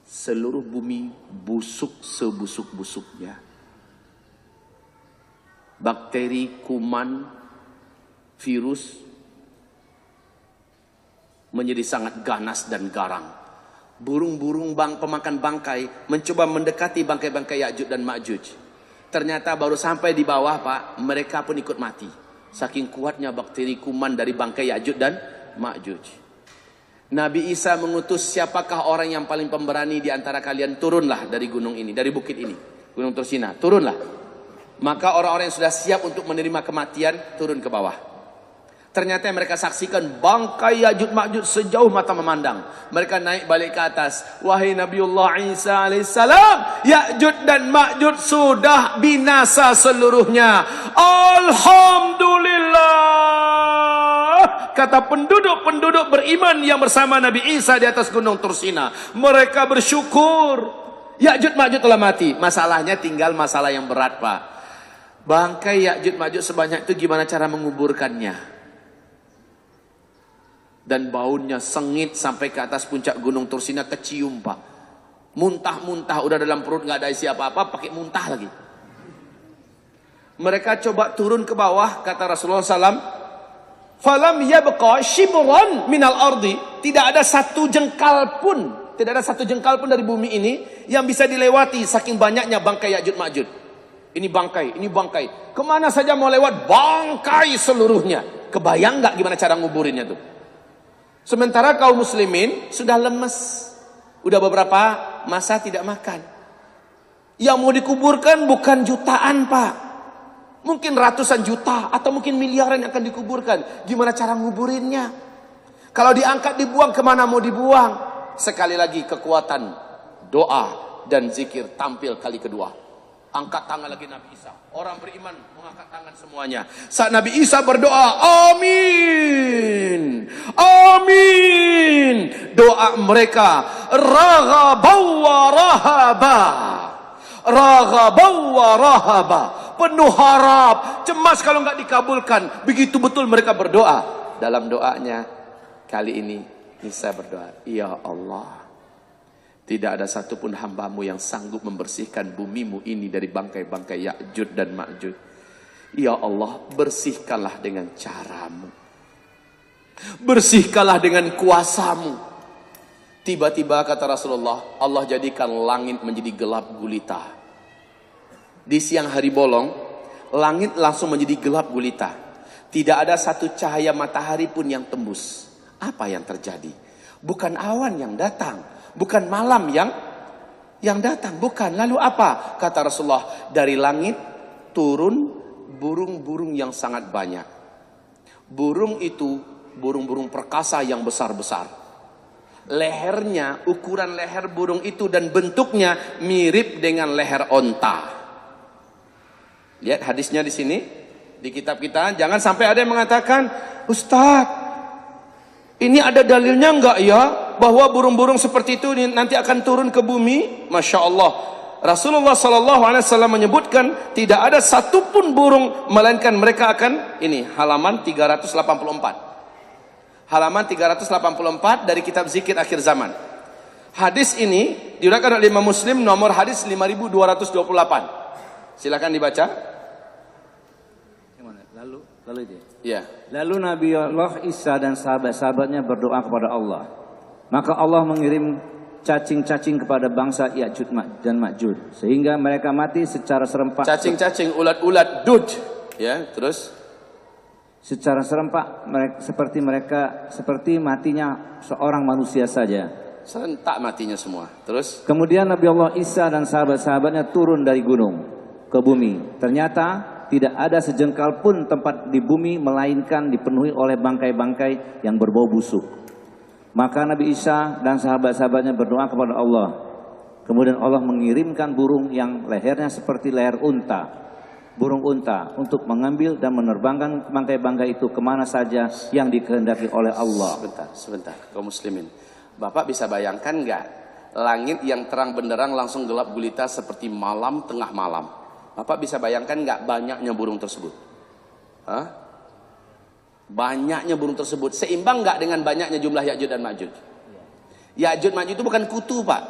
seluruh bumi busuk sebusuk-busuknya. Bakteri, kuman, virus menjadi sangat ganas dan garang. Burung-burung pemakan bangkai mencoba mendekati bangkai-bangkai Ya'juj dan Ma'juj. Ternyata baru sampai di bawah, Pak, mereka pun ikut mati. Saking kuatnya bakteri kuman dari bangkai Ya'juj dan Ma'juj. Nabi Isa mengutus, siapakah orang yang paling pemberani di antara kalian, turunlah dari gunung ini, dari bukit ini, Gunung Tursina, turunlah. Maka orang-orang yang sudah siap untuk menerima kematian turun ke bawah. Ternyata mereka saksikan bangkai Ya'juj Ma'juj sejauh mata memandang. Mereka naik balik ke atas. Wahai Nabiullah Isa alaihissalam, Ya'juj dan Ma'juj sudah binasa seluruhnya. Alhamdulillah, kata penduduk-penduduk beriman yang bersama Nabi Isa di atas Gunung Tursina. Mereka bersyukur Ya'juj Ma'juj telah mati. Masalahnya tinggal masalah yang berat, Pak. Bangkai Ya'juj Ma'juj sebanyak itu gimana cara menguburkannya? Dan baunya sengit sampai ke atas puncak Gunung Tursina, kecium, Pak. Muntah-muntah, udah dalam perut nggak ada isi apa-apa, pakai muntah lagi. Mereka coba turun ke bawah, kata Rasulullah SAW, falam yabqa shibran minal ardi. Tidak ada satu jengkal pun, tidak ada satu jengkal pun dari bumi ini yang bisa dilewati saking banyaknya bangkai Ya'juj Ma'juj. Ini bangkai, ini bangkai. Kemana saja mau lewat, bangkai seluruhnya. Kebayang nggak gimana cara nguburinnya tuh? Sementara kaum muslimin sudah lemes. Udah beberapa masa tidak makan. Yang mau dikuburkan bukan jutaan, Pak. Mungkin ratusan juta atau mungkin miliaran yang akan dikuburkan. Gimana cara nguburinnya? Kalau diangkat dibuang, kemana mau dibuang? Sekali lagi kekuatan doa dan zikir tampil kali kedua. Angkat tangan lagi Nabi Isa. Orang beriman mengangkat tangan semuanya. Saat Nabi Isa berdoa, amin, amin. Doa mereka raghabaw wa rahaba, raghabaw wa rahaba. Penuh harap, cemas kalau nggak dikabulkan. Begitu betul mereka berdoa. Dalam doanya kali ini Isa berdoa, ya Allah, tidak ada satupun hambamu yang sanggup membersihkan bumimu ini dari bangkai-bangkai Ya'juj dan Ma'juj. Ya Allah, bersihkanlah dengan caramu. Bersihkanlah dengan kuasamu. Tiba-tiba kata Rasulullah, Allah jadikan langit menjadi gelap gulita. Di siang hari bolong, langit langsung menjadi gelap gulita. Tidak ada satu cahaya matahari pun yang tembus. Apa yang terjadi? Bukan awan yang datang, bukan malam yang datang, bukan. Lalu apa? Kata Rasulullah, dari langit turun burung-burung yang sangat banyak. Burung itu burung-burung perkasa yang besar-besar. Lehernya, ukuran leher burung itu dan bentuknya mirip dengan leher onta. Lihat hadisnya di sini, di kitab kita. Jangan sampai ada yang mengatakan, Ustaz, ini ada dalilnya enggak ya bahwa burung-burung seperti itu nanti akan turun ke bumi? Masya Allah, Rasulullah SAW menyebutkan tidak ada satupun burung melainkan mereka akan, ini halaman 384. Halaman 384 dari kitab Zikir Akhir Zaman. Hadis ini diriwayatkan oleh Imam Muslim, nomor hadis 5228. Silakan dibaca. Lalu itu. Ya. Lalu Nabi Allah Isa dan sahabat-sahabatnya berdoa kepada Allah. Maka Allah mengirim cacing-cacing kepada bangsa Ya'juj dan Ma'juj sehingga mereka mati secara serempak. Cacing-cacing, ulat-ulat, dud. Ya, terus secara serempak seperti matinya seorang manusia saja. serentak matinya semua. Terus Kemudian Nabi Allah Isa dan sahabat-sahabatnya turun dari gunung ke bumi. Ternyata tidak ada sejengkal pun tempat di bumi melainkan dipenuhi oleh bangkai-bangkai yang berbau busuk. Maka Nabi Isa dan sahabat-sahabatnya berdoa kepada Allah. Kemudian Allah mengirimkan burung yang lehernya seperti leher unta. burung unta untuk mengambil dan menerbangkan bangkai-bangkai itu kemana saja yang dikehendaki oleh Allah. Sebentar, kaum muslimin. Bapak bisa bayangkan nggak langit yang terang benderang langsung gelap gulita seperti malam tengah malam? Bapak bisa bayangkan nggak banyaknya burung tersebut? Hah? Banyaknya burung tersebut seimbang nggak dengan banyaknya jumlah Ya'juj dan Ma'juj? Ya'juj Ma'juj itu bukan kutu, Pak,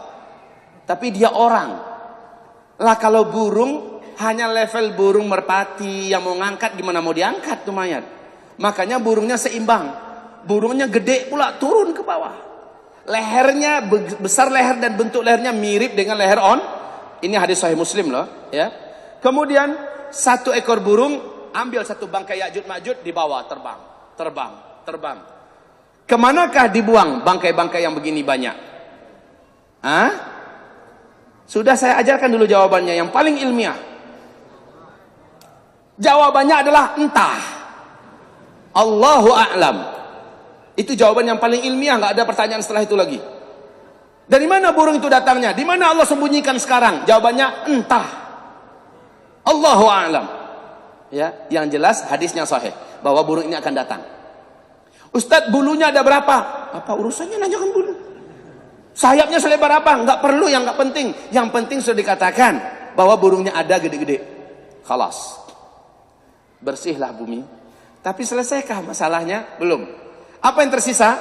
tapi dia orang. Lah kalau burung hanya level burung merpati yang mau ngangkat, gimana mau diangkat tuh mayat? Makanya burungnya seimbang. Burungnya gede pula turun ke bawah. Lehernya besar, leher dan bentuk lehernya mirip dengan leher on. Ini hadis Sahih Muslim loh, ya. Kemudian satu ekor burung ambil satu bangkai Ya'juj Ma'juj, dibawa terbang. Kemanakah dibuang bangkai-bangkai yang begini banyak? Hah? Sudah saya ajarkan dulu jawabannya yang paling ilmiah. Jawabannya adalah entah. Allahu a'lam. Itu jawaban yang paling ilmiah, nggak ada pertanyaan setelah itu lagi. Dari mana burung itu datangnya? Di mana Allah sembunyikan sekarang? Jawabannya entah. Allahu a'lam. Ya, yang jelas hadisnya sahih bahwa burung ini akan datang. Ustadz, bulunya ada berapa? Apa urusannya nanyakan bulu? Sayapnya selebar apa? Nggak perlu, yang nggak penting. Yang penting sudah dikatakan bahwa burungnya ada gede-gede. Khalas. Bersihlah bumi. Tapi selesaikah masalahnya? Belum. Apa yang tersisa?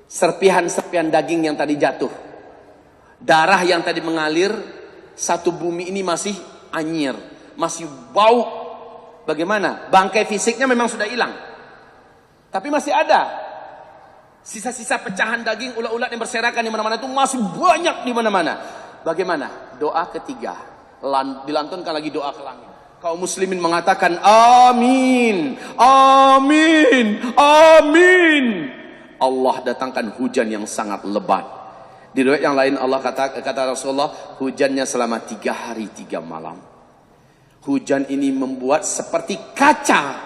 Serpihan-serpihan daging yang tadi jatuh. Darah yang tadi mengalir. Satu bumi ini masih anyir, masih bau. Bagaimana? Bangkai fisiknya memang sudah hilang, tapi masih ada sisa-sisa pecahan daging, ulat-ulat yang berserakan di mana-mana, itu masih banyak di mana-mana. Bagaimana? Doa ketiga, dilantunkan lagi doa ke langit. Kaum muslimin mengatakan amin, amin, amin. Allah datangkan hujan yang sangat lebat. Di riwayat yang lain Allah kata Rasulullah, hujannya selama 3 hari 3 malam. Hujan ini membuat seperti kaca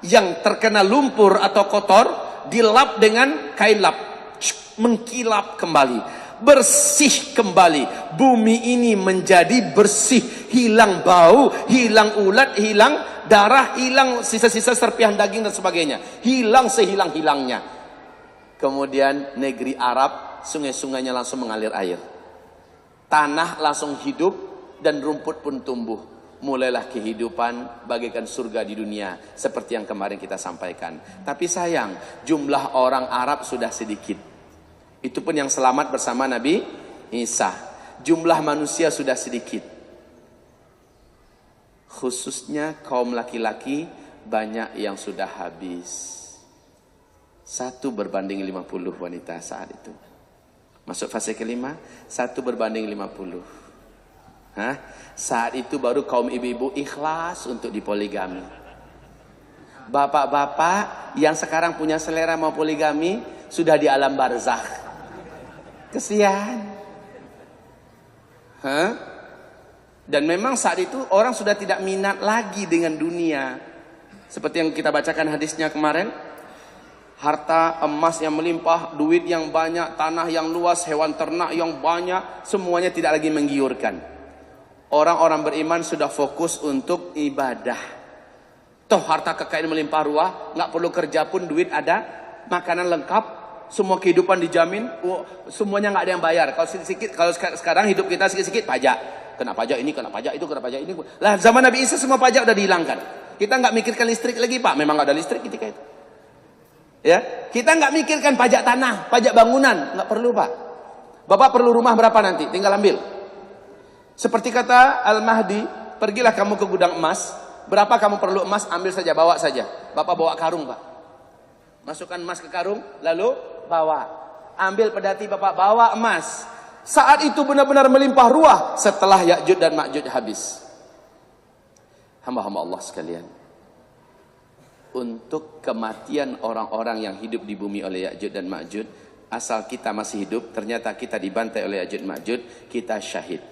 yang terkena lumpur atau kotor, dilap dengan kain lap, mengkilap kembali, bersih kembali. Bumi ini menjadi bersih, hilang bau, hilang ulat, hilang darah, hilang sisa-sisa serpihan daging dan sebagainya, hilang sehilang-hilangnya. Kemudian negeri Arab, sungai-sungainya langsung mengalir air, tanah langsung hidup dan rumput pun tumbuh. Mulailah kehidupan bagaikan surga di dunia, seperti yang kemarin kita sampaikan. Tapi sayang, jumlah orang Arab sudah sedikit. Itu pun yang selamat bersama Nabi Isa. Jumlah manusia sudah sedikit. Khususnya kaum laki-laki banyak yang sudah habis. 1 berbanding 50 wanita saat itu. Masuk fase kelima, 1 berbanding 50. Hah? Saat itu baru kaum ibu-ibu ikhlas untuk dipoligami. Bapak-bapak yang sekarang punya selera mau poligami sudah di alam barzakh. Kesian. Hah? Dan memang saat itu orang sudah tidak minat lagi dengan dunia. Seperti yang kita bacakan hadisnya kemarin. Harta emas yang melimpah, duit yang banyak, tanah yang luas, hewan ternak yang banyak, semuanya tidak lagi menggiurkan. Orang-orang beriman sudah fokus untuk ibadah. Toh harta kekayaan melimpah ruah, nggak perlu kerja pun duit ada, makanan lengkap, semua kehidupan dijamin, semuanya nggak ada yang bayar. Kalau sedikit, kalau sekarang hidup kita sedikit pajak, kena pajak ini, kena pajak itu, kena pajak ini. Lah zaman Nabi Isa semua pajak udah dihilangkan. Kita nggak mikirkan listrik lagi, Pak. Memang nggak ada listrik ketika itu. Ya, kita nggak mikirkan pajak tanah, pajak bangunan, nggak perlu, Pak. Bapak perlu rumah berapa nanti? Tinggal ambil. Seperti kata Al-Mahdi, pergilah kamu ke gudang emas. Berapa kamu perlu emas, ambil saja, bawa saja. Bapak bawa karung, Pak. Masukkan emas ke karung, lalu bawa. Ambil pedati, Bapak bawa emas. Saat itu benar-benar melimpah ruah setelah Ya'juj dan Ma'juj habis. Hamba-hamba Allah sekalian. Untuk kematian orang-orang yang hidup di bumi oleh Ya'juj dan Ma'juj, asal kita masih hidup, ternyata kita dibantai oleh Ya'juj Ma'juj, kita syahid.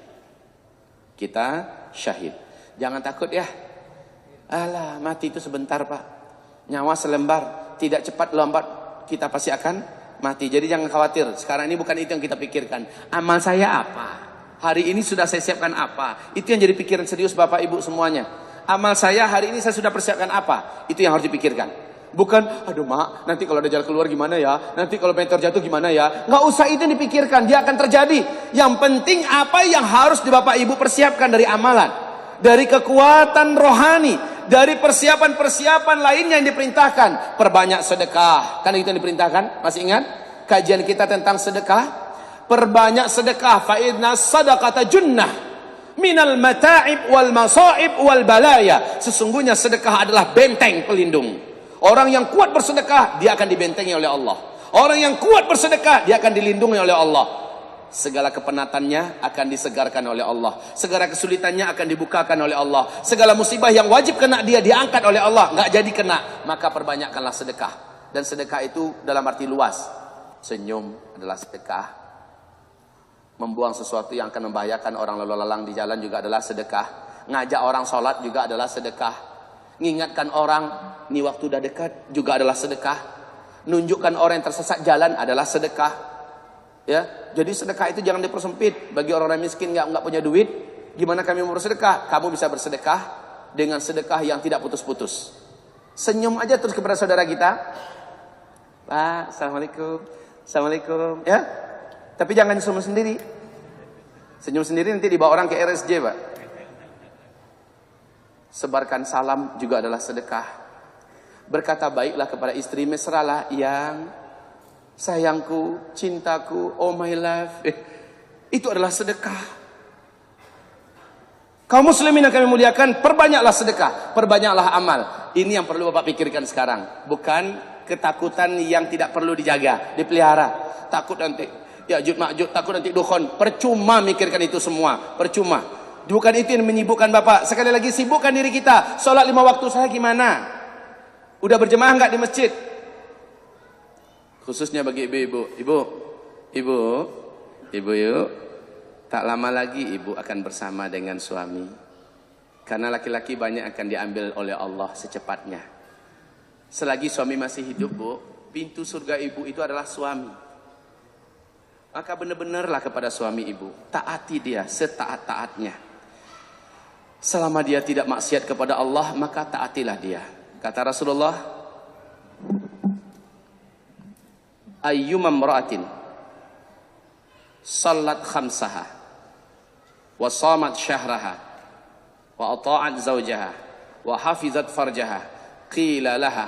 Kita syahid. Jangan takut ya. Alah, mati itu sebentar, Pak. Nyawa selembar, tidak cepat lambat kita pasti akan mati. Jadi jangan khawatir. Sekarang ini bukan itu yang kita pikirkan. Amal saya apa? Hari ini sudah saya siapkan apa? Itu yang jadi pikiran serius Bapak Ibu semuanya. Amal saya hari ini saya sudah persiapkan apa? Itu yang harus dipikirkan. Bukan, aduh mak, nanti kalau ada jalan keluar gimana ya? Nanti kalau meteor jatuh gimana ya? Nggak usah itu dipikirkan, dia akan terjadi. Yang penting apa yang harus di Bapak Ibu persiapkan dari amalan, dari kekuatan rohani, dari persiapan-persiapan lainnya yang diperintahkan. Perbanyak sedekah, kan itu yang diperintahkan? Masih ingat kajian kita tentang sedekah? Perbanyak sedekah, fa inna sadaqata junnah minal mata'ib wal masaib wal balaya. Sesungguhnya sedekah adalah benteng pelindung. Orang yang kuat bersedekah, dia akan dibentengi oleh Allah. Orang yang kuat bersedekah, dia akan dilindungi oleh Allah. Segala kepenatannya akan disegarkan oleh Allah. Segala kesulitannya akan dibukakan oleh Allah. Segala musibah yang wajib kena dia, diangkat oleh Allah. Nggak jadi kena, maka perbanyakkanlah sedekah. Dan sedekah itu dalam arti luas. Senyum adalah sedekah. Membuang sesuatu yang akan membahayakan orang lalu lalang di jalan juga adalah sedekah. Ngajak orang sholat juga adalah sedekah. Ngingatkan orang, ini waktu udah dekat juga adalah sedekah. Nunjukkan orang yang tersesat jalan adalah sedekah. Ya, jadi sedekah itu jangan dipersempit. Bagi orang miskin nggak punya duit, gimana kami mau bersedekah? Kamu bisa bersedekah dengan sedekah yang tidak putus-putus. Senyum aja terus kepada saudara kita. Pak, assalamualaikum, assalamualaikum, ya. Tapi jangan senyum sendiri. Senyum sendiri nanti dibawa orang ke RSJ, Pak. Sebarkan salam juga adalah sedekah. Berkata baiklah kepada istri, mesralah yang sayangku, cintaku, oh my life. Itu adalah sedekah. Kaum muslimin yang kami muliakan, perbanyaklah sedekah, perbanyaklah amal. Ini yang perlu Bapak pikirkan sekarang. Bukan ketakutan yang tidak perlu dijaga, dipelihara. Takut nanti Ya'juj Ma'juj, takut nanti dukhon. Percuma mikirkan itu semua, percuma. Bukan itu yang menyibukkan Bapak. Sekali lagi sibukkan diri kita. Sholat 5 waktu saya gimana? Udah berjemaah nggak di masjid? Khususnya bagi ibu-ibu. Ibu yuk. Tak lama lagi ibu akan bersama dengan suami. Karena laki-laki banyak akan diambil oleh Allah secepatnya. Selagi suami masih hidup, Bu, pintu surga ibu itu adalah suami. Maka benar-benarlah kepada suami ibu. Taati dia setaat-taatnya. Selama dia tidak maksiat kepada Allah, maka taatilah dia. Kata Rasulullah, ayyumam ra'atin salat khamsaha wa shamat syahraha wa ata'at zawjaha wa hafizat farjaha qila laha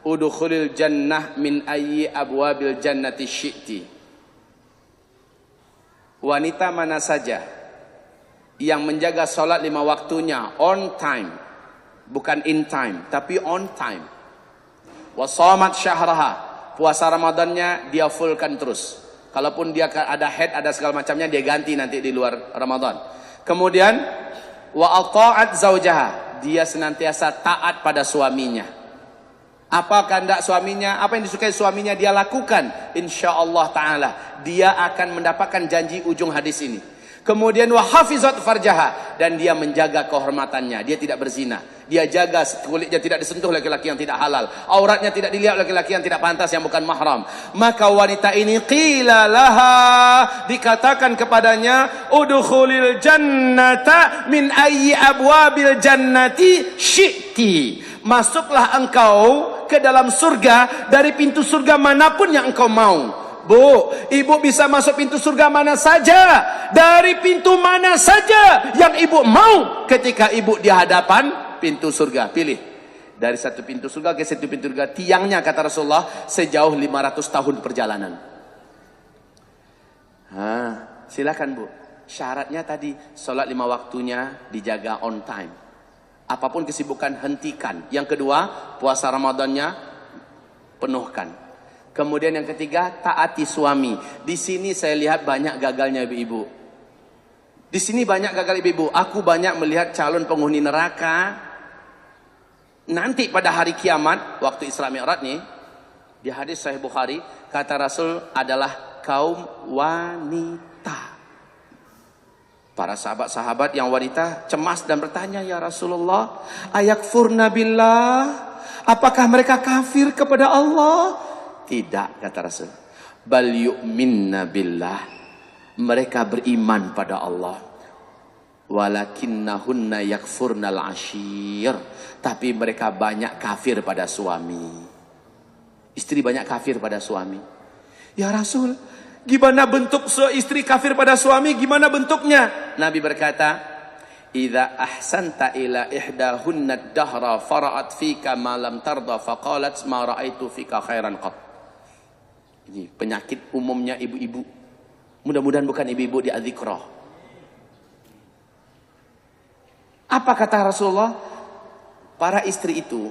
udkhulil jannah min ayyi abwabil jannati syi'ti. Wanita mana saja yang menjaga sholat 5 waktunya on time, bukan in time, tapi on time. Wa shamat syahraha, puasa Ramadannya dia fullkan terus. Kalaupun dia ada head, ada segala macamnya, dia ganti nanti di luar Ramadan. Kemudian wa ata'at zaujaha, dia senantiasa taat pada suaminya. Apa kehendak suaminya, apa yang disukai suaminya dia lakukan, insyaallah taala dia akan mendapatkan janji ujung hadis ini. Kemudian wa hafizat farjaha, dan dia menjaga kehormatannya, dia tidak berzina, dia jaga kulitnya tidak disentuh laki-laki yang tidak halal, auratnya tidak dilihat laki-laki yang tidak pantas, yang bukan mahram. Maka wanita ini qila laha, dikatakan kepadanya, udkhulil jannata min ayyi abwabil jannati syi'ti, masuklah engkau ke dalam surga dari pintu surga manapun yang engkau mau. Bu, ibu bisa masuk pintu surga mana saja, dari pintu mana saja yang ibu mau ketika ibu di hadapan pintu surga. Pilih dari satu pintu surga ke satu pintu surga, tiangnya kata Rasulullah sejauh 500 tahun perjalanan. Silakan Bu. Syaratnya tadi sholat 5 waktunya dijaga on time. Apapun kesibukan hentikan. Yang kedua, puasa Ramadannya penuhkan. Kemudian yang ketiga, taati suami. Di sini saya lihat banyak gagalnya ibu-ibu. Di sini banyak gagal ibu-ibu. Aku banyak melihat calon penghuni neraka. Nanti pada hari kiamat, waktu Isra Mi'raj nih, di hadis Sahih Bukhari, kata Rasul adalah kaum wanita. Para sahabat-sahabat yang wanita cemas dan bertanya, ya Rasulullah, ayakfurna billah, apakah mereka kafir kepada Allah? Tidak, kata Rasul. Bal yu'minna billah, Mereka beriman pada Allah. Walakinnahunna yakfurnal ashir. Tapi mereka banyak kafir pada suami. Istri banyak kafir pada suami. Ya Rasul, gimana bentuk istri kafir pada suami? Gimana bentuknya? Nabi berkata, "Idza ahsanta ila ihdahunna ad-dahra fara'at fika ma lam tarda faqalat ma ra'aitu fika khairan qat." Ini penyakit umumnya ibu-ibu. Mudah-mudahan bukan ibu-ibu di adzikra. Apa kata Rasulullah? Para istri itu,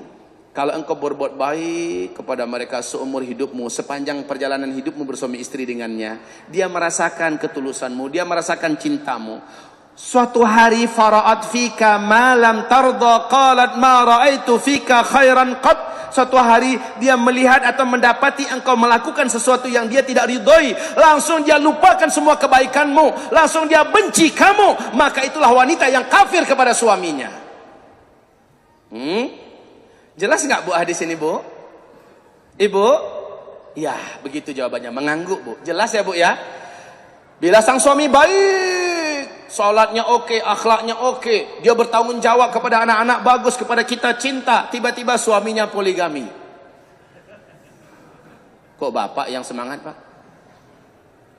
kalau engkau berbuat baik kepada mereka seumur hidupmu, sepanjang perjalanan hidupmu bersuami istri dengannya, dia merasakan ketulusanmu, dia merasakan cintamu. Suatu hari fara'at fika ma lam tarda qalat ma ra'aitu fika khairan qat. Suatu hari dia melihat atau mendapati engkau melakukan sesuatu yang dia tidak ridhoi, langsung dia lupakan semua kebaikanmu, langsung dia benci kamu, maka itulah wanita yang kafir kepada suaminya. Jelas nggak Bu hadis ini, Bu? Ibu? Ya, begitu jawabannya, mengangguk, Bu. Jelas ya, Bu ya? Bila sang suami baik, salatnya oke, akhlaknya oke, dia bertanggung jawab kepada anak-anak bagus, kepada kita cinta, tiba-tiba suaminya poligami. Kok bapak yang semangat, Pak?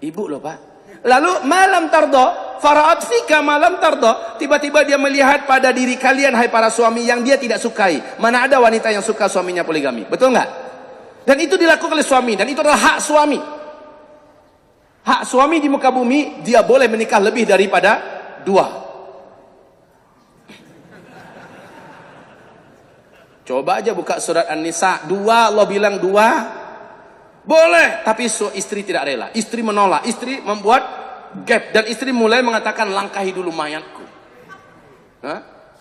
Ibu loh, Pak. Lalu malam tardo, fara'at fika malam tardo, tiba-tiba dia melihat pada diri kalian, hai para suami, yang dia tidak sukai. Mana ada wanita yang suka suaminya poligami, betul nggak? Dan itu dilakukan oleh suami, dan itu adalah hak suami. Hak suami di muka bumi, dia boleh menikah lebih daripada 2. Coba aja buka surat An-Nisa, 2, Allah bilang 2. Boleh, tapi istri tidak rela. Istri menolak, istri membuat gap, dan istri mulai mengatakan, langkahi dulu mayatku.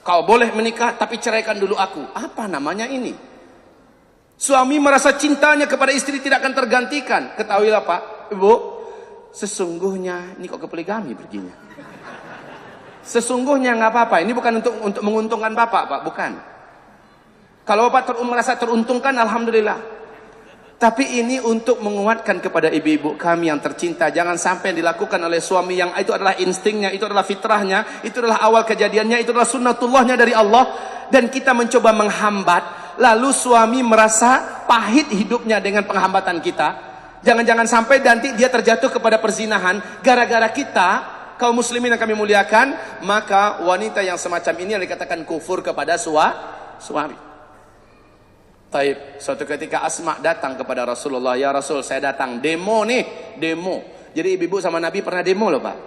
Kau boleh menikah, tapi ceraikan dulu aku. Apa namanya ini? Suami merasa cintanya kepada istri tidak akan tergantikan. Ketahuilah Pak, Ibu, sesungguhnya, ini kok ke poligami perginya. Sesungguhnya nggak apa-apa. Ini bukan untuk menguntungkan Bapak, Pak, bukan. Kalau Bapak merasa teruntungkan, alhamdulillah. Tapi ini untuk menguatkan kepada ibu-ibu kami yang tercinta. Jangan sampai yang dilakukan oleh suami yang itu adalah instingnya, itu adalah fitrahnya, itu adalah awal kejadiannya, itu adalah sunnatullahnya dari Allah. Dan kita mencoba menghambat, lalu suami merasa pahit hidupnya dengan penghambatan kita. Jangan-jangan sampai nanti dia terjatuh kepada perzinahan gara-gara kita, kaum muslimin yang kami muliakan. Maka wanita yang semacam ini yang dikatakan kufur kepada suami. Taib, suatu ketika Asma datang kepada Rasulullah, ya Rasul, saya datang demo nih, demo. Jadi ibu-ibu sama Nabi pernah demo loh, Pak.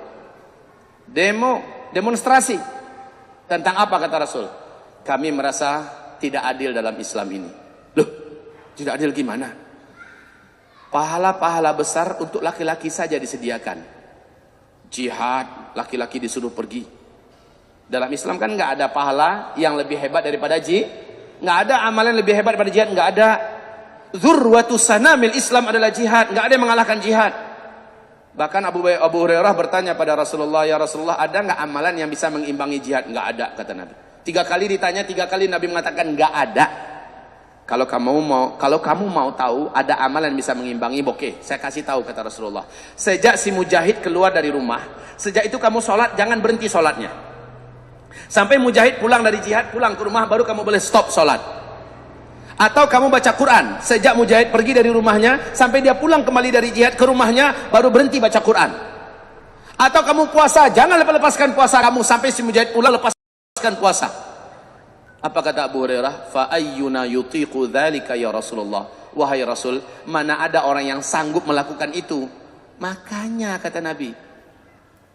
Demonstrasi. Tentang apa kata Rasul? Kami merasa tidak adil dalam Islam ini. Loh, tidak adil gimana? Pahala-pahala besar untuk laki-laki saja disediakan. Jihad, laki-laki disuruh pergi. Dalam Islam kan nggak ada pahala yang lebih hebat daripada jihad. Nggak ada amalan lebih hebat daripada jihad, nggak ada. Dzurwatu sanamil Islam adalah jihad, nggak ada yang mengalahkan jihad. Bahkan Abu Hurairah bertanya pada Rasulullah, ya Rasulullah, ada nggak amalan yang bisa mengimbangi jihad? Nggak ada, kata Nabi. 3 kali ditanya, 3 kali Nabi mengatakan nggak ada. Kalau kamu mau tahu ada amalan yang bisa mengimbangi, oke, saya kasih tahu, kata Rasulullah. Sejak si mujahid keluar dari rumah, sejak itu kamu sholat, jangan berhenti sholatnya. Sampai mujahid pulang dari jihad, pulang ke rumah, baru kamu boleh stop sholat. Atau kamu baca Quran, sejak mujahid pergi dari rumahnya, sampai dia pulang kembali dari jihad ke rumahnya, baru berhenti baca Quran. Atau kamu puasa, jangan lepaskan puasa kamu, sampai si mujahid pulang, lepaskan puasa. Apa kata Abu Hurairah? Fa ayyuna yutiqu dzalika ya Rasulullah. Wahai Rasul, mana ada orang yang sanggup melakukan itu? Makanya kata Nabi,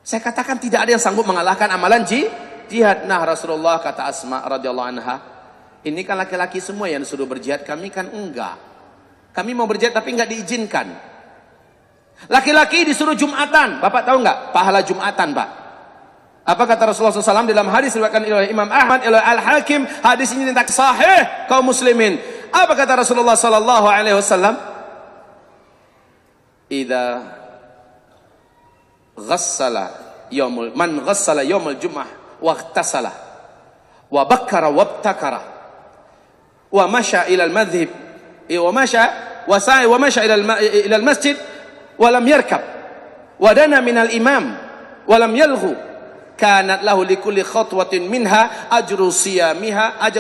saya katakan tidak ada yang sanggup mengalahkan amalan jihad. Nah Rasulullah, kata Asma radhiyallahu anha, ini kan laki-laki semua yang disuruh berjihad, kami kan enggak. Kami mau berjihad tapi enggak diizinkan. Laki-laki disuruh Jumatan. Bapak tahu enggak pahala Jumatan, Pak? Apa kata Rasulullah SAW dalam hadis riwayatkan oleh Imam Ahmad, oleh Al-Hakim? Hadis ini tentang sahih kaum muslimin. Apa kata Rasulullah SAW? Idza man ghassala yaumul jum'ah waqtasala wa bakkara wabtakara wa masya ila al-madhhab wa masya ila al-masjid wa lam yarkab wadana minal imam walam yalghu kanat lahu likulli khatwatin minha ajru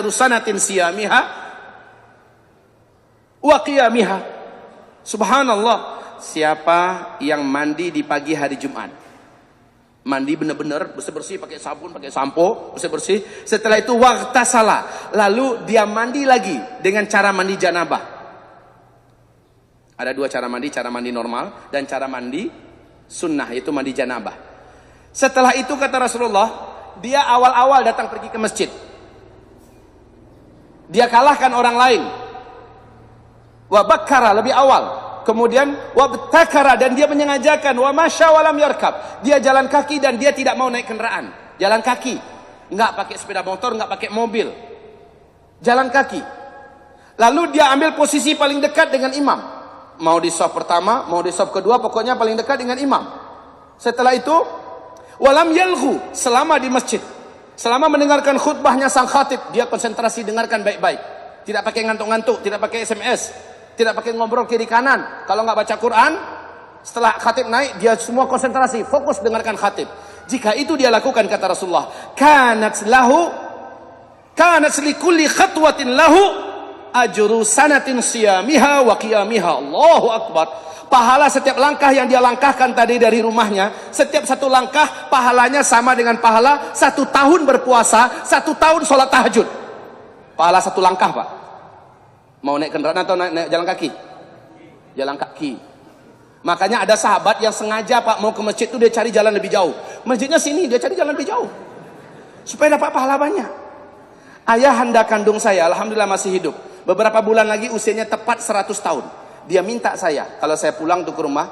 sanatin siyamiha wa qiyamiha. Subhanallah, siapa yang mandi di pagi hari Jumat, mandi benar-benar bersih-bersih pakai sabun, pakai sampo, bersih-bersih. Setelah itu waghtasala, lalu dia mandi lagi dengan cara mandi janabah. Ada dua cara mandi normal dan cara mandi sunnah, yaitu mandi janabah. Setelah itu kata Rasulullah, dia awal-awal datang pergi ke masjid. Dia kalahkan orang lain. Wa bakkara, lebih awal. Kemudian wabtakara, dan dia menyengajakan wa masya walam yarkab, dia jalan kaki dan dia tidak mau naik kendaraan, jalan kaki, enggak pakai sepeda motor, enggak pakai mobil, jalan kaki. Lalu dia ambil posisi paling dekat dengan imam, mau di shaf pertama, mau di shaf kedua, pokoknya paling dekat dengan imam. Setelah itu walam yalghu, selama di masjid, selama mendengarkan khutbahnya sang khatib, dia konsentrasi dengarkan baik-baik, tidak pakai ngantuk-ngantuk, tidak pakai SMS, tidak pakai ngobrol kiri kanan. Kalau nggak baca Quran, setelah khatib naik, dia semua konsentrasi, fokus dengarkan khatib. Jika itu dia lakukan, kata Rasulullah, kanat likulli khatwatin lahu ajru sanatin siyamiha wa qiyamiha. Allahu Akbar. Pahala setiap langkah yang dia langkahkan tadi dari rumahnya, setiap satu langkah pahalanya sama dengan pahala 1 tahun berpuasa, 1 tahun sholat tahajud. Pahala 1 langkah, Pak. Mau naik kendaraan atau naik jalan kaki? Jalan kaki. Makanya ada sahabat yang sengaja, Pak, mau ke masjid itu dia cari jalan lebih jauh. Masjidnya sini, dia cari jalan lebih jauh, supaya dapat pahala banyak. Ayahanda kandung saya, alhamdulillah masih hidup. Beberapa bulan lagi usianya tepat 100 tahun. Dia minta saya, kalau saya pulang tuh ke rumah,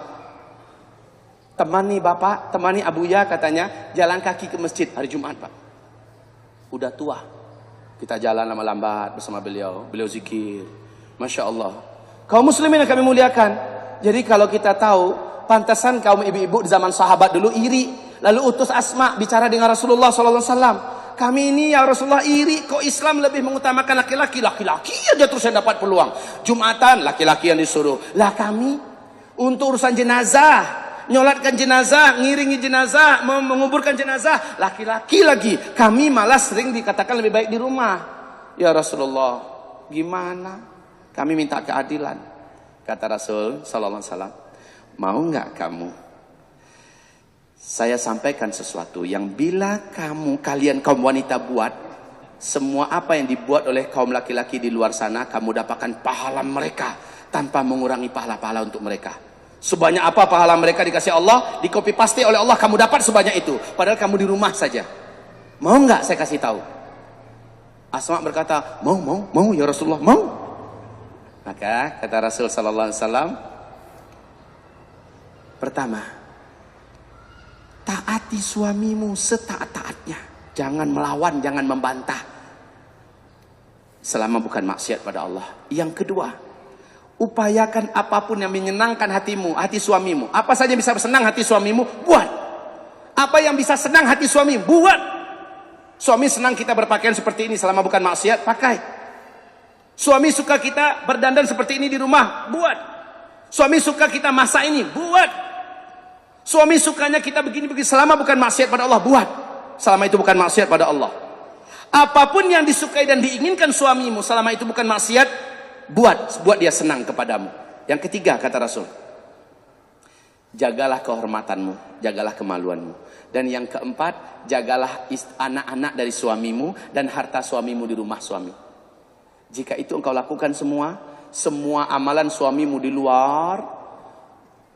temani bapak, temani abuya, katanya, jalan kaki ke masjid hari Jumat, Pak. Udah tua. Kita jalan lambat-lambat bersama beliau zikir. Masya Allah. Kaum muslimin yang kami muliakan. Jadi kalau kita tahu, pantasan kaum ibu-ibu di zaman sahabat dulu iri. Lalu utus Asma bicara dengan Rasulullah SAW. Kami ini ya Rasulullah iri, kok Islam lebih mengutamakan laki-laki. Laki-laki aja terus yang dapat peluang. Jumatan, laki-laki yang disuruh. Lah kami, untuk urusan jenazah, nyolatkan jenazah, ngiringi jenazah, menguburkan jenazah, laki-laki lagi. Kami malah sering dikatakan lebih baik di rumah. Ya Rasulullah, gimana? Kami minta keadilan. Kata Rasul sallallahu alaihi wasallam, mau enggak kamu saya sampaikan sesuatu yang bila kalian kaum wanita buat, semua apa yang dibuat oleh kaum laki-laki di luar sana, kamu dapatkan pahala mereka tanpa mengurangi pahala-pahala untuk mereka. Sebanyak apa pahala mereka dikasih Allah, di copy paste oleh Allah, kamu dapat sebanyak itu. Padahal kamu di rumah saja. Mau nggak saya kasih tahu? Asma berkata, mau ya Rasulullah, mau. Maka kata Rasul sallallahu alaihi wasallam, pertama, taati suamimu setaat-taatnya. Jangan melawan, jangan membantah. Selama bukan maksiat pada Allah. Yang kedua, upayakan apapun yang menyenangkan hatimu, hati suamimu. Apa saja bisa senang hati suamimu, buat. Apa yang bisa senang hati suami, buat. Suami senang kita berpakaian seperti ini selama bukan maksiat, pakai. Suami suka kita berdandan seperti ini di rumah, buat. Suami suka kita masak ini, buat. Suami sukanya kita begini-begini selama bukan maksiat pada Allah, buat. Selama itu bukan maksiat pada Allah. Apapun yang disukai dan diinginkan suamimu selama itu bukan maksiat, buat dia senang kepadamu. Yang ketiga kata Rasul, jagalah kehormatanmu, jagalah kemaluanmu. Dan yang keempat, jagalah anak-anak dari suamimu dan harta suamimu di rumah suami. Jika itu engkau lakukan semua amalan suamimu di luar,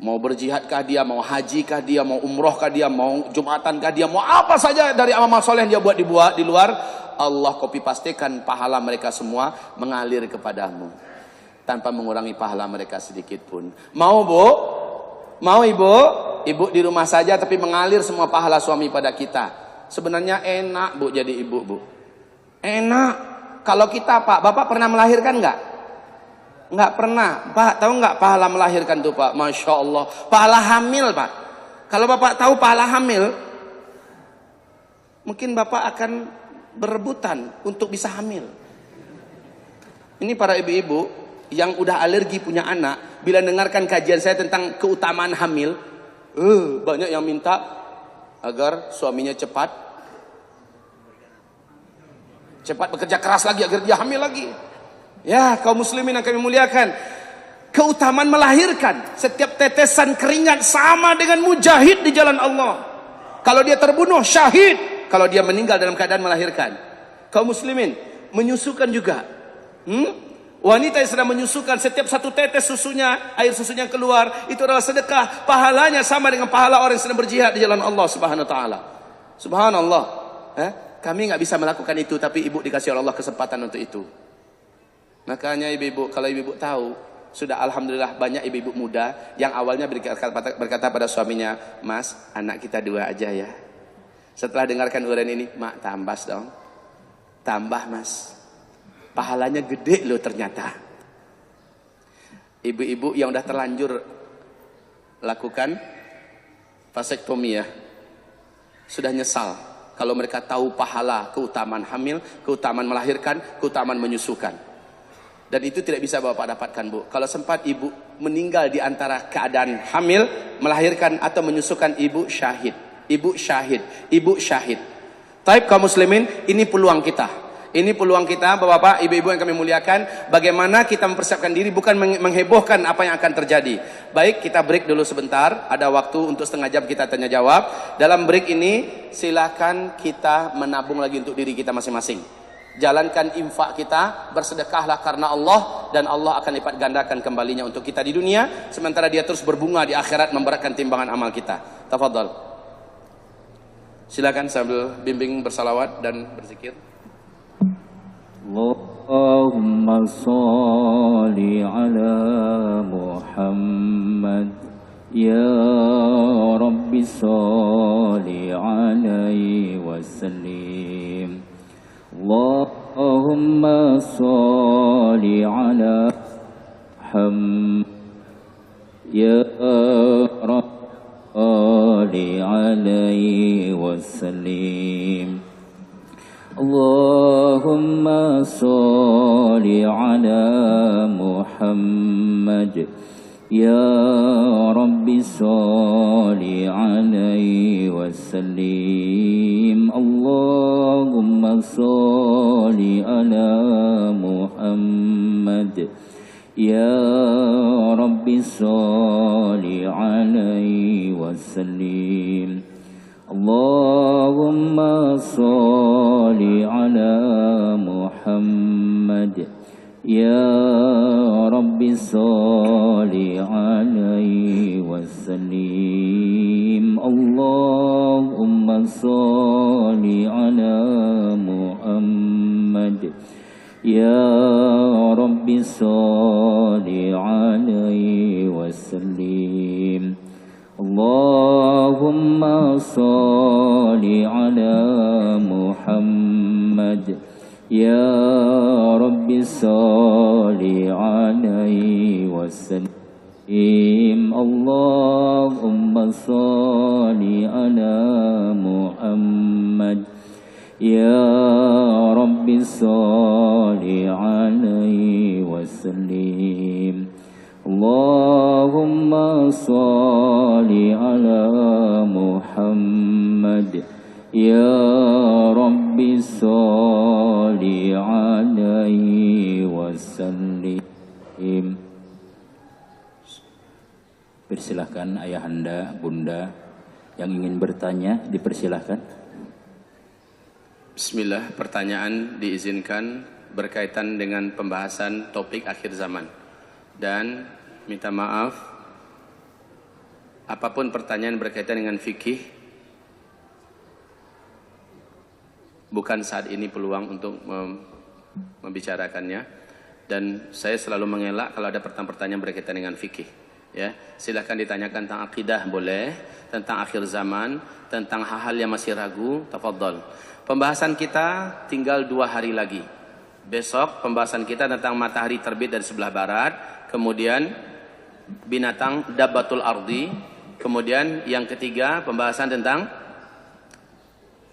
mau berjihadkah dia, mau hajikah dia, mau umrohkah dia, mau jumatankah dia, mau apa saja dari amal soleh yang dia buat di luar, Allah copy pastekan pahala mereka semua mengalir kepadamu tanpa mengurangi pahala mereka sedikit pun. Mau bu? Mau ibu? Ibu di rumah saja tapi mengalir semua pahala suami pada kita. Sebenarnya enak bu jadi ibu bu. Enak. Kalau kita Pak, Bapak pernah melahirkan enggak? Enggak pernah. Pak, tahu enggak pahala melahirkan tuh Pak? Masya Allah. Pahala hamil Pak. Kalau Bapak tahu pahala hamil, mungkin Bapak akan berebutan untuk bisa hamil. Ini para ibu-ibu yang udah alergi punya anak, bila dengarkan kajian saya tentang keutamaan hamil, Banyak yang minta agar suaminya cepat bekerja keras lagi agar dia hamil lagi. Ya, kaum muslimin yang kami muliakan, keutamaan melahirkan, setiap tetesan keringat sama dengan mujahid di jalan Allah. Kalau dia terbunuh, syahid. Kalau dia meninggal dalam keadaan melahirkan. Kaum muslimin, menyusukan juga. Wanita yang sedang menyusukan, setiap satu tetes susunya, air susunya keluar, itu adalah sedekah. Pahalanya sama dengan pahala orang yang sedang berjihad di jalan Allah Subhanahu wa taala. Subhanallah. Kami nggak bisa melakukan itu, tapi ibu dikasih oleh Allah kesempatan untuk itu. Makanya ibu-ibu, kalau ibu-ibu tahu, sudah alhamdulillah banyak ibu-ibu muda yang awalnya berkata pada suaminya, "Mas, anak kita 2 aja ya." Setelah dengarkan uraian ini, "Mak, tambah dong." "Tambah, Mas. Pahalanya gede loh ternyata." Ibu-ibu yang udah terlanjur lakukan vasektomi ya, sudah nyesal kalau mereka tahu pahala, keutamaan hamil, keutamaan melahirkan, keutamaan menyusukan. Dan itu tidak bisa Bapak dapatkan, Bu. Kalau sempat ibu meninggal di antara keadaan hamil, melahirkan atau menyusukan, ibu syahid. Ibu syahid. Ibu syahid. Taib kaum muslimin, ini peluang kita. Ini peluang kita, Bapak-bapak, ibu-ibu yang kami muliakan, bagaimana kita mempersiapkan diri, bukan menghebohkan apa yang akan terjadi. Baik, kita break dulu sebentar, ada waktu untuk setengah jam kita tanya jawab. Dalam break ini, silakan kita menabung lagi untuk diri kita masing-masing. Jalankan infak kita, bersedekahlah karena Allah, dan Allah akan lipat gandakan kembalinya untuk kita di dunia, sementara dia terus berbunga di akhirat memberatkan timbangan amal kita. Tafadhal. Silakan sambil bimbing bersalawat dan berzikir. Allahumma sholli ala Muhammad ya Rabbi sholli alaihi wasallim. Allahumma sholli ala Muhammad ya Rabbi sholli alaihi wasallim. Allahumma sholli ala Muhammad ya Rabbi sholli alaihi wasallim. Allahumma sholli ala Muhammad ya Rabbi sholli alaihi wasallim. Allahumma sholli ala Muhammad ya Rabbi sholli alaihi wasallim. Allahumma sholli ala Muhammad ya Rabbi sholli alaihi wasallim. Allahumma sholli ala Muhammad ya Rabbi sholli alaihi wasallim. Allahumma sholli ala Muhammad ya Rabbi sholli alaihi wasallim. Allahumma sholli ala Muhammad ya Rabbi sholli alaihi wasallim. Persilahkan ayahanda, bunda yang ingin bertanya, dipersilahkan. Bismillah, pertanyaan diizinkan berkaitan dengan pembahasan topik akhir zaman. Dan minta maaf, apapun pertanyaan berkaitan dengan fikih, bukan saat ini peluang untuk membicarakannya. Dan saya selalu mengelak kalau ada pertanyaan berkaitan dengan fikih. Ya, silakan ditanyakan tentang akidah boleh, tentang akhir zaman, tentang hal-hal yang masih ragu, tafadhol. Pembahasan kita tinggal 2 hari lagi. Besok pembahasan kita tentang matahari terbit dari sebelah barat, kemudian binatang dabbatul ardi, kemudian yang ketiga pembahasan tentang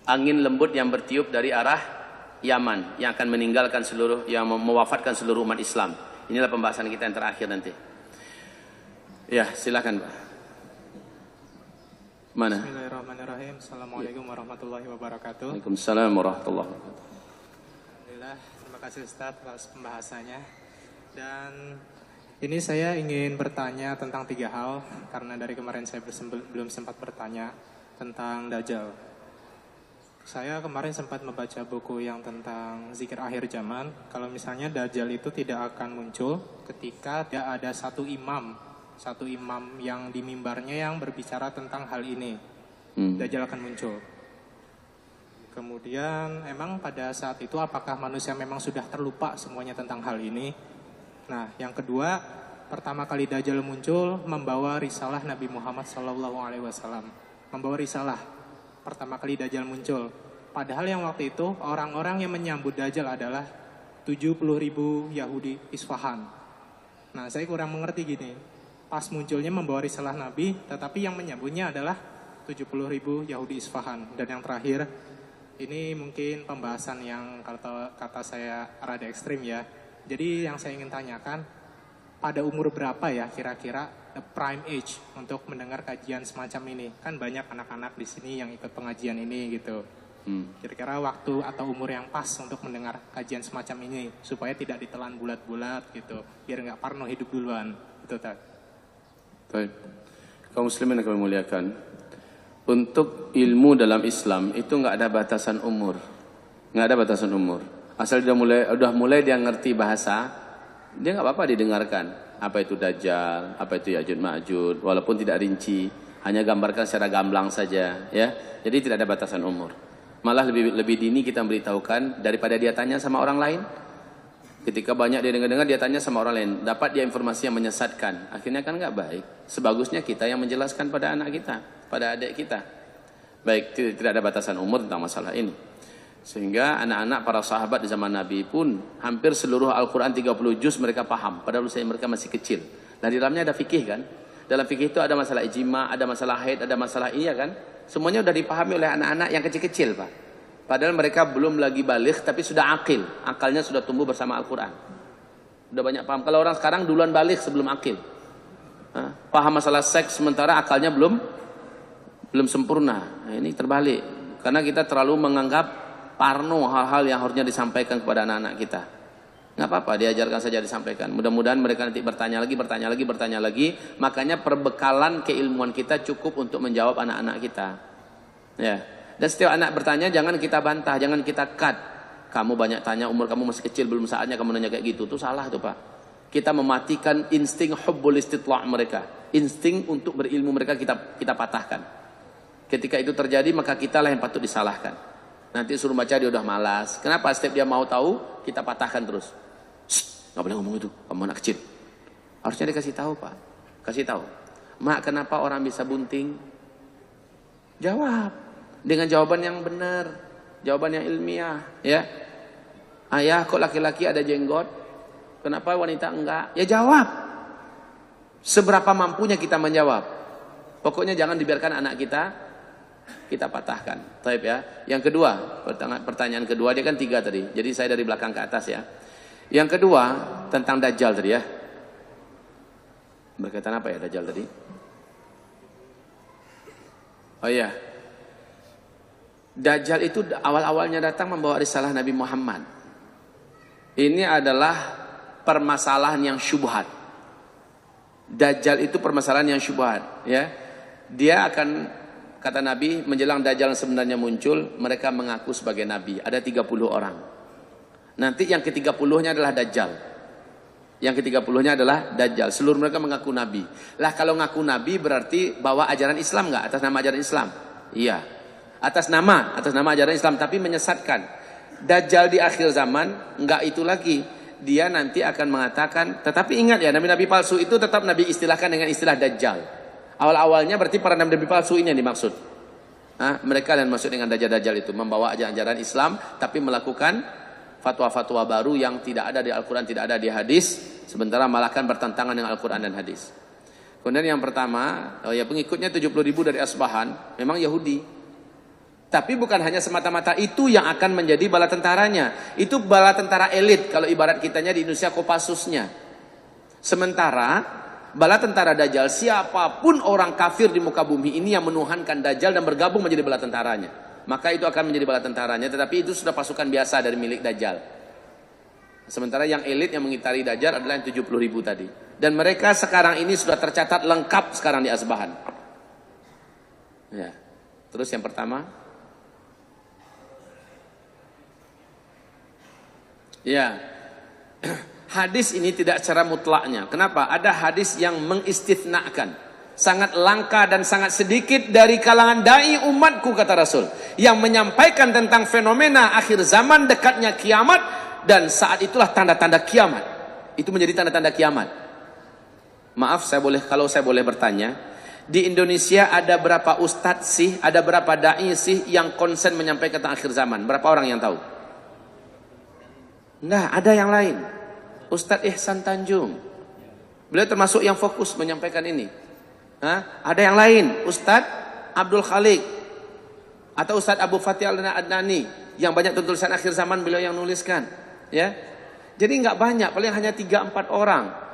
angin lembut yang bertiup dari arah Yaman yang akan meninggalkan seluruh, yang mewafatkan seluruh umat Islam. Inilah pembahasan kita yang terakhir nanti. Ya, silakan, Pak. Mana? Bismillahirrahmanirrahim. Assalamualaikum warahmatullahi wabarakatuh. Waalaikumsalam warahmatullahi wabarakatuh. Alhamdulillah, terima kasih Ustaz atas pembahasannya. Dan ini saya ingin bertanya tentang 3 hal, karena dari kemarin saya belum sempat bertanya tentang Dajjal. Saya kemarin sempat membaca buku yang tentang zikir akhir zaman. Kalau misalnya Dajjal itu tidak akan muncul ketika tidak ada satu imam yang di mimbarnya yang berbicara tentang hal ini. Dajjal akan muncul. Kemudian emang pada saat itu apakah manusia memang sudah terlupa semuanya tentang hal ini? Nah, yang kedua, pertama kali Dajjal muncul membawa risalah Nabi Muhammad SAW. Membawa risalah. Pertama kali Dajjal muncul. Padahal yang waktu itu orang-orang yang menyambut Dajjal adalah 70.000 Yahudi Isfahan. Nah, saya kurang mengerti gini. Pas munculnya membawa risalah Nabi, tetapi yang menyambutnya adalah 70.000 Yahudi Isfahan. Dan yang terakhir, ini mungkin pembahasan yang kata saya rada ekstrim ya. Jadi yang saya ingin tanyakan, pada umur berapa ya kira-kira the prime age untuk mendengar kajian semacam ini? Kan banyak anak-anak di sini yang ikut pengajian ini gitu. Kira-kira waktu atau umur yang pas untuk mendengar kajian semacam ini supaya tidak ditelan bulat-bulat gitu, biar nggak parno hidup duluan. Itu tak. Baik. Kaum muslimin yang kami muliakan, untuk ilmu dalam Islam itu nggak ada batasan umur, nggak ada batasan umur. Asal dia mulai dia ngerti bahasa, dia nggak apa-apa didengarkan. Apa itu Dajjal, apa itu Ya'juj Ma'juj, walaupun tidak rinci, hanya gambarkan secara gamblang saja, ya. Jadi tidak ada batasan umur. Malah lebih dini kita memberitahukan daripada dia tanya sama orang lain. Ketika banyak dia dengar dia tanya sama orang lain, dapat dia informasi yang menyesatkan. Akhirnya kan nggak baik. Sebagusnya kita yang menjelaskan pada anak kita, pada adik kita. Baik, tidak ada batasan umur tentang masalah ini. Sehingga anak-anak para sahabat di zaman Nabi pun hampir seluruh Al-Quran 30 juz mereka paham. Padahal usia mereka masih kecil. Nah di dalamnya ada fikih kan. Dalam fikih itu ada masalah ijma, ada masalah haid, ada masalah iya kan. Semuanya sudah dipahami oleh anak-anak yang kecil-kecil Pak. Padahal mereka belum lagi baligh tapi sudah akil. Akalnya sudah tumbuh bersama Al-Quran. Sudah banyak paham. Kalau orang sekarang duluan baligh sebelum akil. Paham masalah seks sementara akalnya belum sempurna. Nah, ini terbalik. Karena kita terlalu menganggap parno hal-hal yang harusnya disampaikan kepada anak-anak kita. Nggak apa-apa, diajarkan saja disampaikan. Mudah-mudahan mereka nanti bertanya lagi. Makanya perbekalan keilmuan kita cukup untuk menjawab anak-anak kita. Ya. Dan setiap anak bertanya jangan kita bantah, jangan kita cut. Kamu banyak tanya, umur kamu masih kecil, belum saatnya kamu nanya kayak gitu. Itu salah tuh Pak. Kita mematikan insting hubbul istitla' mereka. Insting untuk berilmu mereka kita patahkan. Ketika itu terjadi maka kitalah yang patut disalahkan. Nanti suruh baca dia udah malas. Kenapa? Setiap dia mau tahu kita patahkan terus. Nggak boleh ngomong itu, kamu anak kecil. Harusnya dikasih tahu Pak. Kasih tahu. Mak, kenapa orang bisa bunting? Jawab dengan jawaban yang benar, jawaban yang ilmiah, ya. Ayah, kok laki-laki ada jenggot? Kenapa wanita enggak? Ya jawab. Seberapa mampunya kita menjawab. Pokoknya jangan dibiarkan anak kita patahkan. Taib ya. Yang kedua, pertanyaan kedua dia kan 3 tadi. Jadi saya dari belakang ke atas ya. Yang kedua tentang Dajjal tadi ya. Berkaitan apa ya Dajjal tadi? Oh iya. Dajjal itu awal-awalnya datang membawa risalah Nabi Muhammad. Ini adalah permasalahan yang syubhat. Dajjal itu permasalahan yang syubhat, ya. Dia akan, kata Nabi, menjelang Dajjal sebenarnya muncul, mereka mengaku sebagai Nabi. Ada 30 orang. Nanti yang ke-30-nya adalah Dajjal. Yang ke-30-nya adalah Dajjal. Seluruh mereka mengaku Nabi. Lah kalau ngaku Nabi berarti bawa ajaran Islam nggak? Atas nama ajaran Islam? Iya. Atas nama ajaran Islam, tapi menyesatkan. Dajjal di akhir zaman nggak itu lagi. Dia nanti akan mengatakan, tetapi ingat ya, nabi-nabi palsu itu tetap Nabi istilahkan dengan istilah Dajjal. Awal-awalnya berarti para nabi palsu ini yang dimaksud. Mereka yang maksud dengan Dajjal itu membawa ajaran Islam, tapi melakukan fatwa-fatwa baru yang tidak ada di Al-Quran, tidak ada di hadis, sementara malah kan bertentangan dengan Al-Quran dan hadis. Kemudian yang pertama, pengikutnya 70.000 dari Asbahan, memang Yahudi. Tapi bukan hanya semata-mata itu yang akan menjadi bala tentaranya. Itu bala tentara elit kalau ibarat kitanya di Indonesia Kopassusnya. Sementara bala tentara Dajjal, siapapun orang kafir di muka bumi ini yang menuhankan Dajjal dan bergabung menjadi bala tentaranya, maka itu akan menjadi bala tentaranya. Tetapi itu sudah pasukan biasa dari milik Dajjal. Sementara yang elit yang mengitari Dajjal adalah yang 70.000 tadi. Dan mereka sekarang ini sudah tercatat lengkap sekarang di Asbahan. Ya. Terus yang pertama, ya, hadis ini tidak secara mutlaknya. Kenapa? Ada hadis yang mengistitsnakan. Sangat langka dan sangat sedikit dari kalangan dai umatku, kata Rasul, yang menyampaikan tentang fenomena akhir zaman, dekatnya kiamat, dan saat itulah tanda-tanda kiamat. Itu menjadi tanda-tanda kiamat. Maaf, kalau saya boleh bertanya, di Indonesia ada berapa ustadz sih, ada berapa dai sih yang konsen menyampaikan tentang akhir zaman? Berapa orang yang tahu? Nah, ada yang lain. Ustadz Ihsan Tanjung, beliau termasuk yang fokus menyampaikan ini. Ada yang lain, Ustadz Abdul Khalik atau Ustadz Abu Fatih Al-Adnani, yang banyak tulisan akhir zaman beliau yang nuliskan. Ya, jadi nggak banyak, paling hanya 3-4 orang.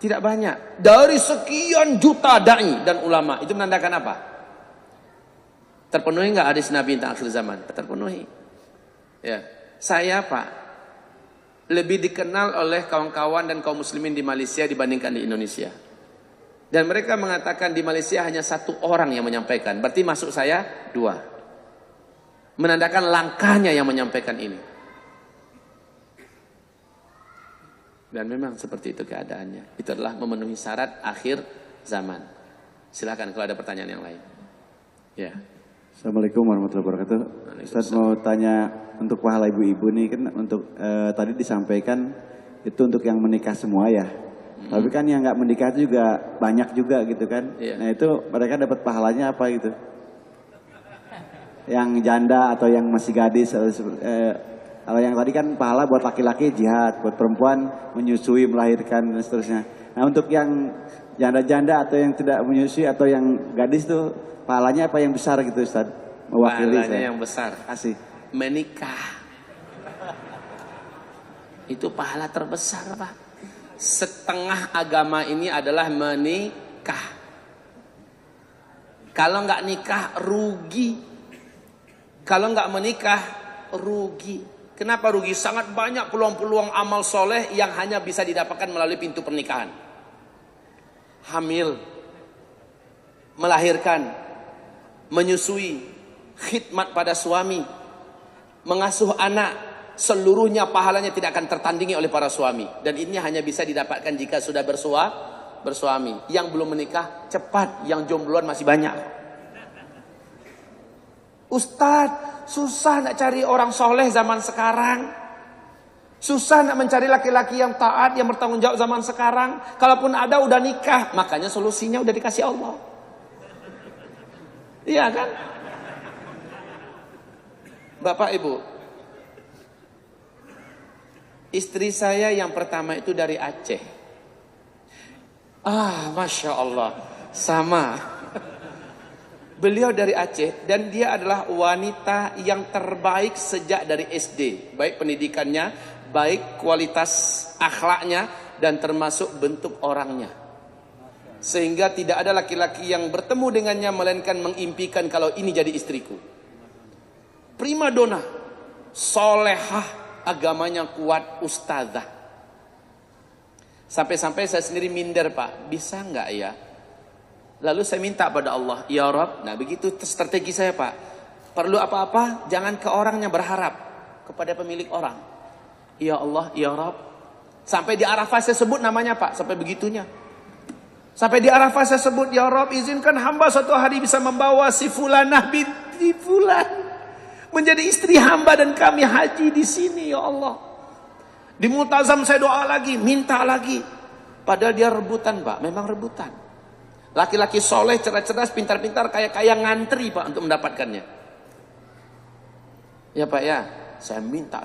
Tidak banyak. Dari sekian juta dai dan ulama, itu menandakan apa? Terpenuhi nggak hadis Nabi tentang akhir zaman? Terpenuhi. Ya, saya Pak lebih dikenal oleh kawan-kawan dan kaum muslimin di Malaysia dibandingkan di Indonesia. Dan mereka mengatakan di Malaysia hanya 1 orang yang menyampaikan. Berarti masuk saya 2. Menandakan langkahnya yang menyampaikan ini. Dan memang seperti itu keadaannya. Itu adalah memenuhi syarat akhir zaman. Silakan kalau ada pertanyaan yang lain. Ya. Assalamualaikum warahmatullahi wabarakatuh. Ustaz mau tanya untuk pahala ibu-ibu nih, kan untuk tadi disampaikan itu untuk yang menikah semua ya. Tapi kan yang nggak menikah itu juga banyak juga gitu kan. Nah itu mereka dapat pahalanya apa gitu? Yang janda atau yang masih gadis kalau yang tadi kan pahala buat laki-laki jihad, buat perempuan menyusui, melahirkan dan seterusnya. Nah untuk yang janda-janda atau yang tidak menyusui atau yang gadis tuh pahalanya apa yang besar gitu Ustaz? Mewakili pahalanya saya. yang besar. Kasih. Menikah. Itu pahala terbesar Pak. Setengah agama ini adalah menikah. Kalau nggak nikah rugi. Kalau nggak menikah rugi. Kenapa rugi? Sangat banyak peluang-peluang amal soleh yang hanya bisa didapatkan melalui pintu pernikahan. Hamil, melahirkan, menyusui, khidmat pada suami, mengasuh anak, seluruhnya pahalanya tidak akan tertandingi oleh para suami. Dan ini hanya bisa didapatkan jika sudah bersuami. Yang belum menikah cepat, yang jombloan masih banyak. Ustadz, susah nak cari orang soleh zaman sekarang. Susah nak mencari laki-laki yang taat, yang bertanggung jawab zaman sekarang. Kalaupun ada udah nikah, makanya solusinya udah dikasih Allah. Iya kan? Bapak Ibu, istri saya yang pertama itu dari Aceh. Masya Allah, sama. Beliau dari Aceh dan dia adalah wanita yang terbaik sejak dari SD. Baik pendidikannya, baik kualitas akhlaknya, dan termasuk bentuk orangnya. Sehingga tidak ada laki-laki yang bertemu dengannya melainkan mengimpikan kalau ini jadi istriku. Prima dona, solehah, agamanya kuat, ustazah. Sampai-sampai saya sendiri minder Pak, bisa nggak ya? Lalu saya minta pada Allah, ya Rabb. Nah begitu strategi saya Pak. Perlu apa-apa, jangan ke orangnya berharap, kepada pemilik orang. Ya Allah, ya Rabb. Sampai di Arafah saya sebut namanya Pak, sampai begitunya. Sampai di Arafah saya sebut, ya Rabb izinkan hamba suatu hari bisa membawa si Fulanah binti Fulan menjadi istri hamba dan kami haji di sini ya Allah. Di Multazam saya doa lagi, minta lagi. Padahal dia rebutan Pak, memang rebutan. Laki-laki soleh, cerdas-cerdas, pintar-pintar, kaya-kaya ngantri Pak untuk mendapatkannya. Ya Pak ya, saya minta.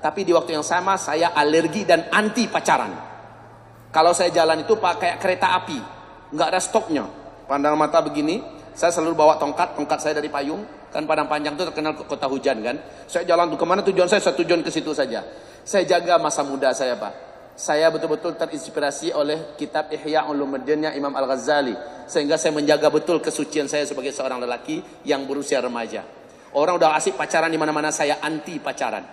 Tapi di waktu yang sama saya alergi dan anti pacaran. Kalau saya jalan itu Pak kayak kereta api, nggak ada stopnya. Pandang mata begini, saya selalu bawa tongkat saya dari payung. Kan Padang Panjang itu terkenal kota hujan kan. Saya jalan tuh kemana tujuan saya tujuan ke situ saja. Saya jaga masa muda saya Pak. Saya betul-betul terinspirasi oleh kitab Ihya Ulumuddinnya Imam Al-Ghazali. Sehingga saya menjaga betul kesucian saya sebagai seorang lelaki yang berusia remaja. Orang udah asik pacaran di mana-mana, saya anti pacaran.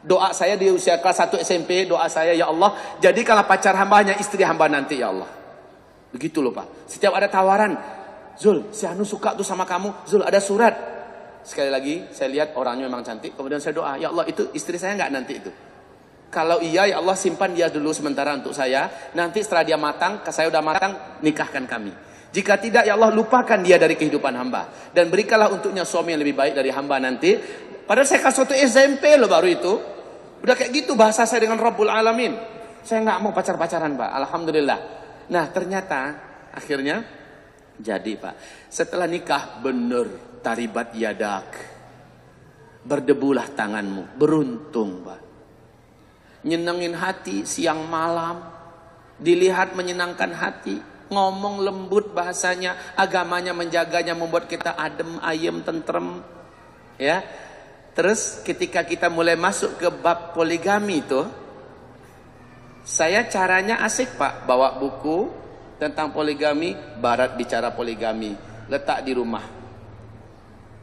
Doa saya di usia kelas 1 SMP, doa saya, ya Allah, jadikanlah pacar hambanya istri hamba nanti, ya Allah. Begitu loh Pak. Setiap ada tawaran, Zul, si Anu suka tuh sama kamu, Zul ada surat. Sekali lagi, saya lihat orangnya memang cantik, kemudian saya doa, ya Allah, itu istri saya nggak nanti itu? Kalau iya, ya Allah, simpan dia dulu sementara untuk saya. Nanti setelah dia matang, saya udah matang, nikahkan kami. Jika tidak, ya Allah, lupakan dia dari kehidupan hamba. Dan berikanlah untuknya suami yang lebih baik dari hamba nanti. Padahal saya kelas 1 SMP loh baru itu. Udah kayak gitu bahasa saya dengan Rabbul Alamin. Saya nggak mau pacar-pacaran Pak, Alhamdulillah. Nah ternyata, akhirnya, jadi Pak. Setelah nikah, bener, taribat yadak. Berdebulah tanganmu, beruntung Pak. Nyenengin hati siang malam, dilihat menyenangkan hati, ngomong lembut bahasanya, agamanya menjaganya, membuat kita adem, ayem, tentrem, ya. Terus ketika kita mulai masuk ke bab poligami itu, saya caranya asik Pak, bawa buku tentang poligami, Barat bicara poligami, letak di rumah.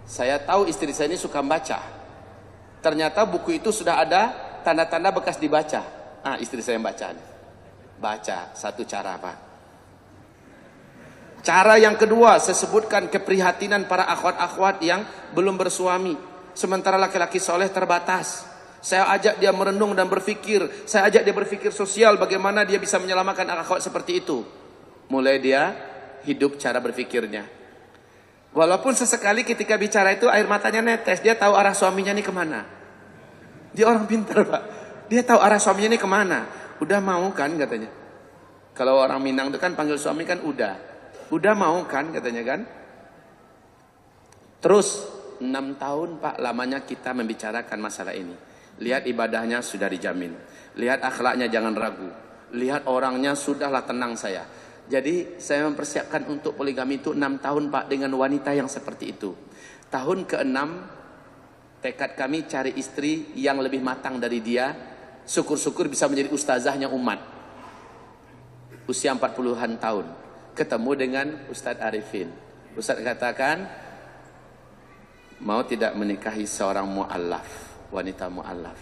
Saya tahu istri saya ini suka baca. Ternyata buku itu sudah ada tanda-tanda bekas dibaca. Istri saya yang baca. Baca, satu cara Pak. Cara yang kedua, saya sebutkan keprihatinan para akhwat-akhwat yang belum bersuami. Sementara laki-laki soleh terbatas. Saya ajak dia merenung dan berpikir. Saya ajak dia berpikir sosial, bagaimana dia bisa menyelamatkan akhwat seperti itu. Mulai dia hidup cara berpikirnya. Walaupun sesekali ketika bicara itu air matanya netes. Dia tahu arah suaminya ini kemana. Dia orang pintar Pak. Dia tahu arah suaminya ini kemana. Udah mau kan katanya. Kalau orang Minang itu kan panggil suami kan udah. Udah mau kan katanya kan. Terus 6 tahun Pak lamanya kita membicarakan masalah ini. Lihat ibadahnya sudah dijamin. Lihat akhlaknya jangan ragu. Lihat orangnya sudahlah tenang saya. Jadi saya mempersiapkan untuk poligami itu 6 tahun Pak dengan wanita yang seperti itu. Tahun ke-6 tekad kami cari istri yang lebih matang dari dia. Syukur-syukur bisa menjadi ustazahnya umat. Usia 40-an tahun. Ketemu dengan Ustadz Arifin. Ustadz katakan, mau tidak menikahi seorang mu'allaf, wanita mu'allaf.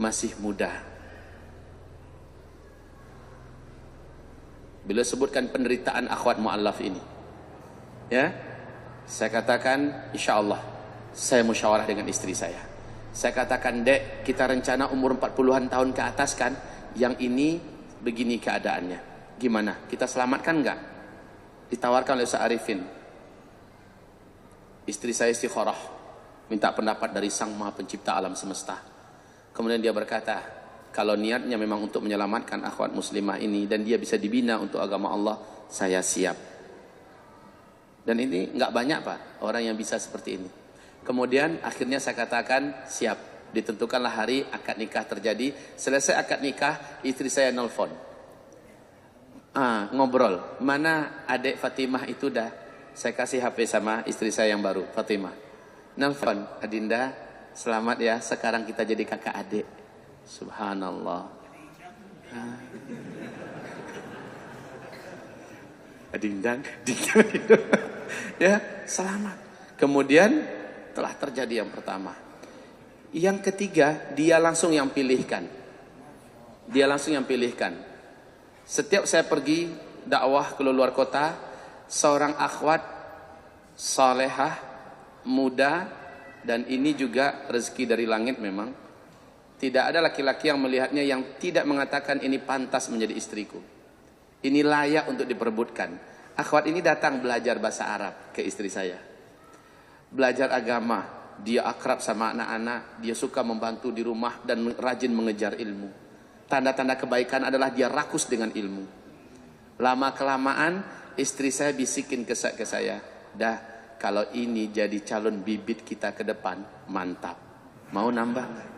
Masih muda. Beliau sebutkan penderitaan akhwat mu'allaf ini. Ya, saya katakan, insya Allah, saya musyawarah dengan istri saya. Saya katakan, Dek, kita rencana umur 40-an tahun ke atas kan, yang ini begini keadaannya. Gimana? Kita selamatkan enggak? Ditawarkan oleh Ustaz Arifin. Istri saya istikharah, minta pendapat dari Sang Maha Pencipta alam semesta. Kemudian dia berkata, kalau niatnya memang untuk menyelamatkan akhwat muslimah ini dan dia bisa dibina untuk agama Allah, saya siap. Dan ini enggak banyak Pak, orang yang bisa seperti ini. Kemudian akhirnya saya katakan siap. Ditentukanlah hari akad nikah terjadi. Selesai akad nikah, istri saya nelfon. Ngobrol, mana adik Fatimah itu dah. Saya kasih HP sama istri saya yang baru, Fatimah. Nelfon, Adinda, selamat ya, sekarang kita jadi kakak adik. Subhanallah. Adinda, ya, selamat. Kemudian telah terjadi yang pertama. Yang ketiga, dia langsung yang pilihkan. Dia langsung yang pilihkan. Setiap saya pergi dakwah ke luar kota, seorang akhwat salehah, muda, dan ini juga rezeki dari langit memang. Tidak ada laki-laki yang melihatnya yang tidak mengatakan ini pantas menjadi istriku. Ini layak untuk diperebutkan. Akhwat ini datang belajar bahasa Arab ke istri saya. Belajar agama, dia akrab sama anak-anak, dia suka membantu di rumah dan rajin mengejar ilmu. Tanda-tanda kebaikan adalah dia rakus dengan ilmu. Lama-kelamaan istri saya bisikin ke saya, dah kalau ini jadi calon bibit kita ke depan, mantap. Mau nambah enggak?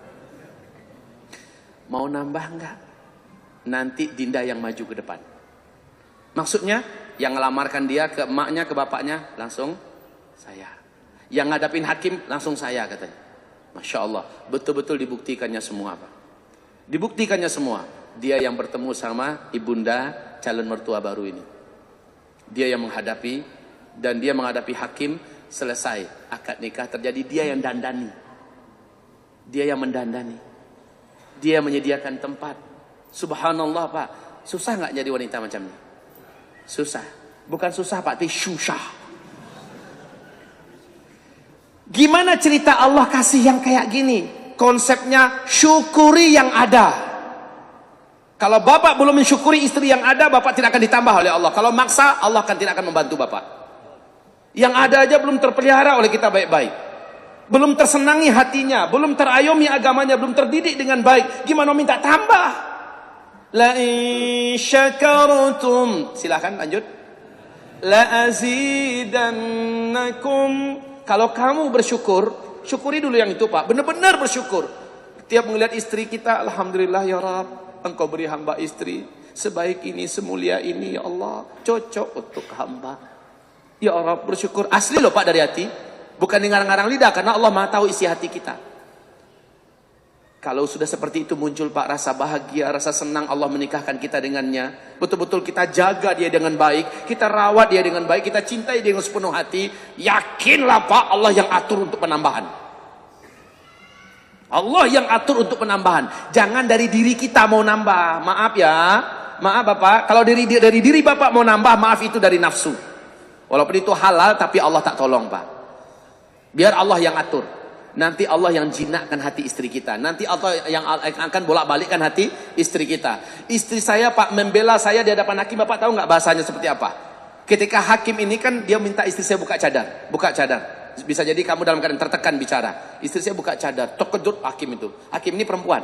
Mau nambah enggak? Nanti Dinda yang maju ke depan. Maksudnya yang ngelamarkan dia ke emaknya, ke bapaknya, langsung saya. Yang ngadapin hakim langsung saya katanya. Masya Allah, betul-betul dibuktikannya semua Pak. Dibuktikannya semua. Dia yang bertemu sama ibunda calon mertua baru ini. Dia yang menghadapi, dan dia menghadapi hakim. Selesai akad nikah terjadi, dia yang dandani. Dia yang mendandani. Dia yang menyediakan tempat. Subhanallah Pak, susah nggak jadi wanita macam ini? Susah. Bukan susah Pak, tapi susah. Gimana cerita Allah kasih yang kayak gini? Konsepnya syukuri yang ada. Kalau bapak belum mensyukuri istri yang ada, bapak tidak akan ditambah oleh Allah. Kalau maksa, Allah tidak akan membantu bapak. Yang ada aja belum terpelihara oleh kita baik-baik. Belum tersenangi hatinya, belum terayomi agamanya, belum terdidik dengan baik. Gimana minta tambah? La in syakartum. Silakan lanjut. La azidannakum. Kalau kamu bersyukur, syukuri dulu yang itu Pak. Benar-benar bersyukur. Tiap melihat istri kita, alhamdulillah ya Rabb, Engkau beri hamba istri sebaik ini, semulia ini ya Allah, cocok untuk hamba. Ya Allah, bersyukur. Asli loh Pak, dari hati. Bukan ngarang-ngarang lidah, karena Allah Maha tahu isi hati kita. Kalau sudah seperti itu muncul Pak rasa bahagia, rasa senang Allah menikahkan kita dengannya. Betul-betul kita jaga dia dengan baik, kita rawat dia dengan baik, kita cintai dia dengan sepenuh hati. Yakinlah Pak, Allah yang atur untuk penambahan. Allah yang atur untuk penambahan. Jangan dari diri kita mau nambah. Maaf ya, maaf Bapak. Kalau dari diri Bapak mau nambah, maaf itu dari nafsu. Walaupun itu halal, tapi Allah tak tolong Pak. Biar Allah yang atur. Nanti Allah yang jinakkan hati istri kita. Nanti Allah yang akan bolak-balikkan hati istri kita. Istri saya Pak membela saya di hadapan hakim. Bapak tahu nggak bahasanya seperti apa? Ketika hakim ini kan dia minta istri saya buka cadar. Buka cadar. Bisa jadi kamu dalam keadaan tertekan bicara. Istri saya buka cadar. Terkejut hakim itu. Hakim ini perempuan.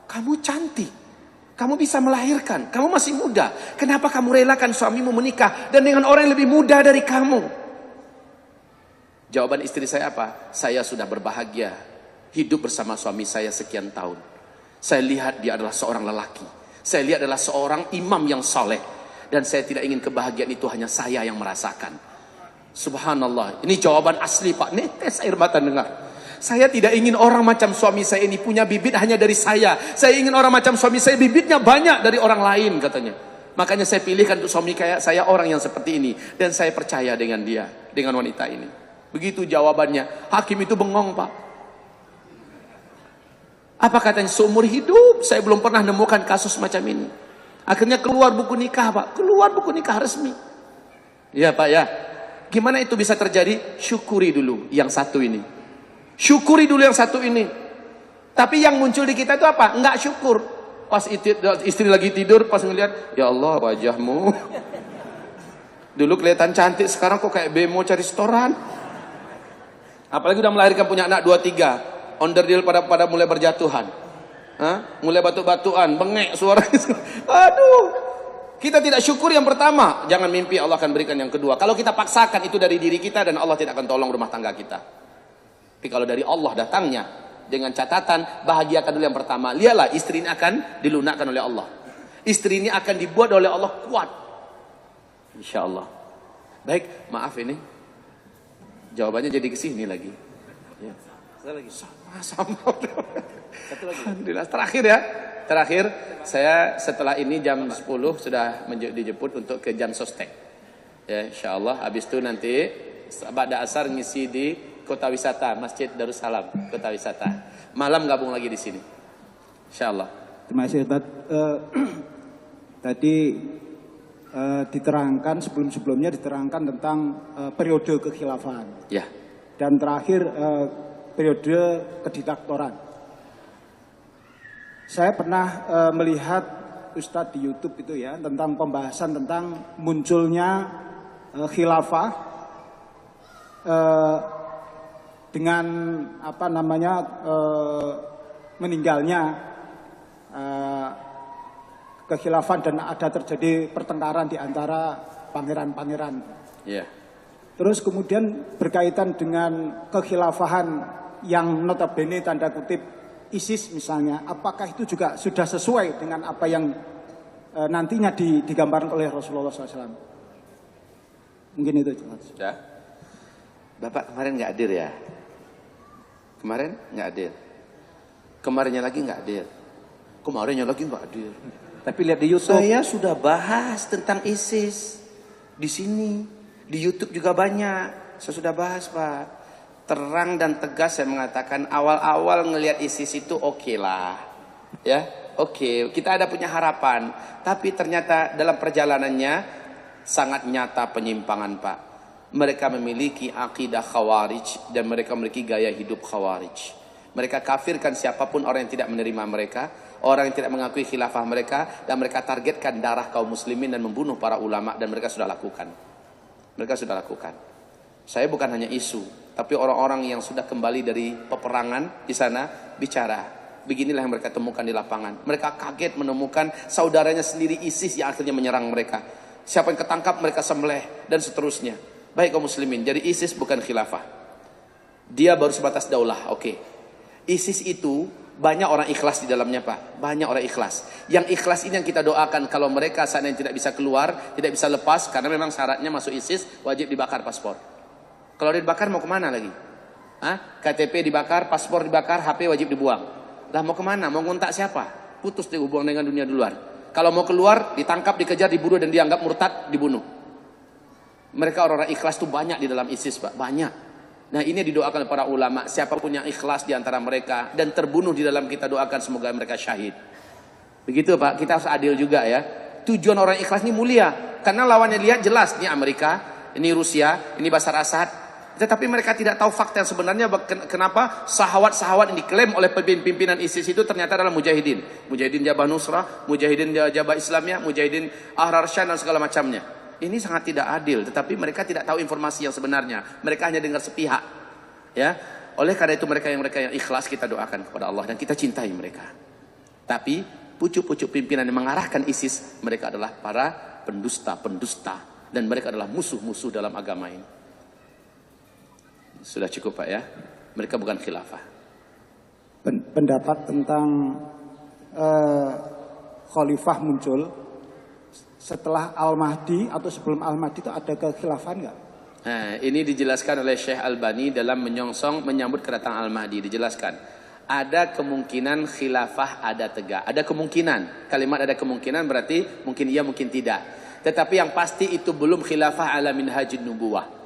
Kamu cantik. Kamu bisa melahirkan. Kamu masih muda. Kenapa kamu relakan suamimu menikah dan dengan orang yang lebih muda dari kamu? Jawaban istri saya apa? Saya sudah berbahagia hidup bersama suami saya sekian tahun. Saya lihat dia adalah seorang lelaki. Saya lihat adalah seorang imam yang saleh. Dan saya tidak ingin kebahagiaan itu hanya saya yang merasakan. Subhanallah. Ini jawaban asli Pak. Netes air mata dengar. Saya tidak ingin orang macam suami saya ini punya bibit hanya dari saya. Saya ingin orang macam suami saya bibitnya banyak dari orang lain katanya. Makanya saya pilihkan untuk suami kayak saya orang yang seperti ini. Dan saya percaya dengan dia. Dengan wanita ini. Begitu jawabannya. Hakim itu bengong Pak. Apa katanya? Seumur hidup saya belum pernah nemukan kasus macam ini. Akhirnya keluar buku nikah Pak. Keluar buku nikah resmi. Ya Pak ya. Gimana itu bisa terjadi? Syukuri dulu yang satu ini. Syukuri dulu yang satu ini. Tapi yang muncul di kita itu apa? Enggak syukur. Pas istri lagi tidur, pas ngeliat, ya Allah wajahmu. Dulu kelihatan cantik, sekarang kok kayak bemo cari setoran. Apalagi udah melahirkan punya anak 2-3. Onderdil pada mulai berjatuhan. Mulai batu-batuan, bengek suaranya. Aduh. Kita tidak syukur yang pertama. Jangan mimpi Allah akan berikan yang kedua. Kalau kita paksakan itu dari diri kita dan Allah tidak akan tolong rumah tangga kita. Tapi kalau dari Allah datangnya. Dengan catatan bahagiakan dulu yang pertama. Lihatlah istri ini akan dilunakkan oleh Allah. Istri ini akan dibuat oleh Allah kuat. Insya Allah. Baik, maaf ini. Jawabannya jadi ke sini lagi. Ya. Sama. Satu lagi. Alhamdulillah. Terakhir ya. Terakhir, saya setelah ini jam 10 sudah dijemput untuk ke jam sostek. Ya, insya Allah. Habis itu nanti pada asar ngisi di Kota Wisata, Masjid Darussalam, Kota Wisata. Malam gabung lagi di sini. Insya Allah. Terima kasih Ustaz. Tadi diterangkan sebelumnya diterangkan tentang periode kekhilafahan. Ya. Dan terakhir periode kediktatoran. Saya pernah melihat Ustadz di YouTube itu ya tentang pembahasan tentang munculnya khilafah dengan apa namanya meninggalnya kekhilafan dan ada terjadi pertengkaran di antara pangeran-pangeran. Yeah. Terus kemudian berkaitan dengan kekhilafahan yang notabene tanda kutip ISIS misalnya, apakah itu juga sudah sesuai dengan apa yang nantinya digambarkan oleh Rasulullah SAW? Mungkin itu. Sudah. Bapak kemarin nggak hadir ya? Kemarin nggak hadir. Kemarinnya lagi nggak hadir. Kemarinnya lagi nggak hadir. Tapi lihat di YouTube. Saya sudah bahas tentang ISIS di sini, di YouTube juga banyak. Saya sudah bahas, Pak. Terang dan tegas saya mengatakan awal-awal ngelihat ISIS itu oke lah, ya, oke. Kita ada punya harapan, tapi ternyata dalam perjalanannya sangat nyata penyimpangan, Pak. Mereka memiliki akidah khawarij dan mereka memiliki gaya hidup khawarij. Mereka kafirkan siapapun orang yang tidak menerima mereka, orang yang tidak mengakui khilafah mereka, dan mereka targetkan darah kaum muslimin dan membunuh para ulama, dan mereka sudah lakukan. Mereka sudah lakukan. Saya bukan hanya isu, tapi orang-orang yang sudah kembali dari peperangan di sana bicara. Beginilah yang mereka temukan di lapangan. Mereka kaget menemukan saudaranya sendiri ISIS yang akhirnya menyerang mereka. Siapa yang ketangkap mereka sembelih dan seterusnya. Baik kaum muslimin, jadi ISIS bukan khilafah. Dia baru sebatas daulah, oke. ISIS itu banyak orang ikhlas di dalamnya, Pak. Banyak orang ikhlas. Yang ikhlas ini yang kita doakan kalau mereka saat yang tidak bisa keluar, tidak bisa lepas, karena memang syaratnya masuk ISIS wajib dibakar paspor. Kalau dibakar mau kemana lagi? KTP dibakar, paspor dibakar, HP wajib dibuang. Lah mau kemana? Mau ngontak siapa? Putus dihubung dengan dunia di luar. Kalau mau keluar, ditangkap, dikejar, dibunuh, dan dianggap murtad, dibunuh. Mereka orang-orang ikhlas itu banyak di dalam ISIS, Pak. Banyak. Nah ini didoakan oleh para ulama. Siapapun yang ikhlas di antara mereka dan terbunuh di dalam, kita doakan semoga mereka syahid. Begitu, Pak. Kita harus adil juga ya. Tujuan orang ikhlas ini mulia. Karena lawannya lihat jelas. Ini Amerika, ini Rusia, ini Bashar Assad. Tetapi mereka tidak tahu fakta yang sebenarnya kenapa sahawat-sahawat yang diklaim oleh pimpinan ISIS itu ternyata adalah mujahidin. Mujahidin Jabah Nusrah, mujahidin Jabah Islamiyah, mujahidin Ahrar Syam dan segala macamnya. Ini sangat tidak adil, tetapi mereka tidak tahu informasi yang sebenarnya. Mereka hanya dengar sepihak. Ya, oleh karena itu mereka yang ikhlas kita doakan kepada Allah dan kita cintai mereka. Tapi pucuk-pucuk pimpinan yang mengarahkan ISIS, mereka adalah para pendusta dan mereka adalah musuh-musuh dalam agama ini. Sudah cukup, Pak ya. Mereka bukan khilafah. Pendapat tentang khalifah muncul setelah Al-Mahdi atau sebelum Al-Mahdi itu ada kekhilafan nggak? Nah, ini dijelaskan oleh Syekh Albani dalam menyongsong menyambut kedatangan Al-Mahdi. Dijelaskan ada kemungkinan khilafah ada tegak. Ada kemungkinan. Kalimat ada kemungkinan berarti mungkin iya mungkin tidak. Tetapi yang pasti itu belum khilafah ala minhajin nubuwah.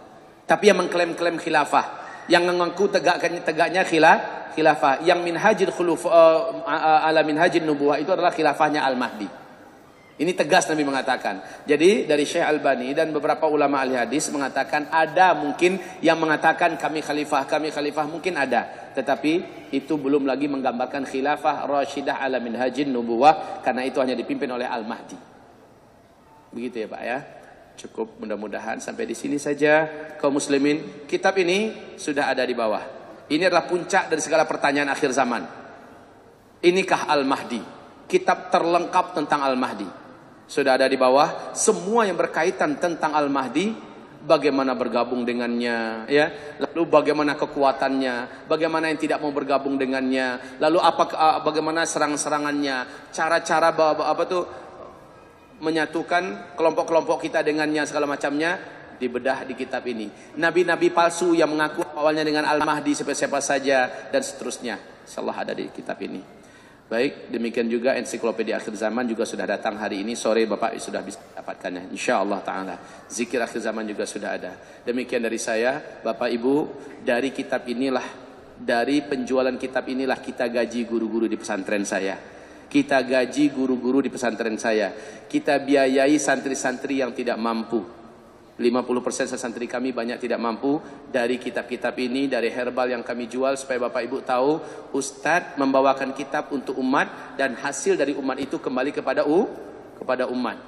Tapi yang mengklaim-klaim khilafah, yang mengaku tegaknya khilafah, yang minhajil ala minhajin nubuwah itu adalah khilafahnya Al-Mahdi. Ini tegas Nabi mengatakan. Jadi dari Syekh Albani dan beberapa ulama ahli hadis mengatakan ada mungkin yang mengatakan kami khalifah mungkin ada. Tetapi itu belum lagi menggambarkan khilafah Rashidah ala minhajin nubuwah, karena itu hanya dipimpin oleh Al-Mahdi. Begitu ya, Pak ya. Cukup, mudah-mudahan sampai di sini saja kaum muslimin. Kitab ini sudah ada di bawah. Ini adalah puncak dari segala pertanyaan akhir zaman. Inikah Al-Mahdi? Kitab terlengkap tentang Al-Mahdi sudah ada di bawah. Semua yang berkaitan tentang Al-Mahdi, bagaimana bergabung dengannya, ya. Lalu bagaimana kekuatannya, bagaimana yang tidak mau bergabung dengannya, lalu bagaimana serang-serangannya, cara-cara menyatukan kelompok-kelompok kita dengannya, segala macamnya dibedah di kitab ini. Nabi-nabi palsu yang mengaku awalnya dengan Al-Mahdi siapa-siapa saja dan seterusnya, insyaallah ada di kitab ini. Baik, demikian juga ensiklopedia akhir zaman juga sudah datang hari ini sore, Bapak sudah bisa dapatkannya insyaallah taala. Zikir akhir zaman juga sudah ada. Demikian dari saya, Bapak Ibu, dari kitab inilah, dari penjualan kitab inilah kita gaji guru-guru di pesantren saya. Kita gaji guru-guru di pesantren saya. Kita biayai santri-santri yang tidak mampu. 50% santri kami banyak tidak mampu. Dari kitab-kitab ini, dari herbal yang kami jual, supaya Bapak Ibu tahu, Ustadz membawakan kitab untuk umat, dan hasil dari umat itu kembali kepada umat.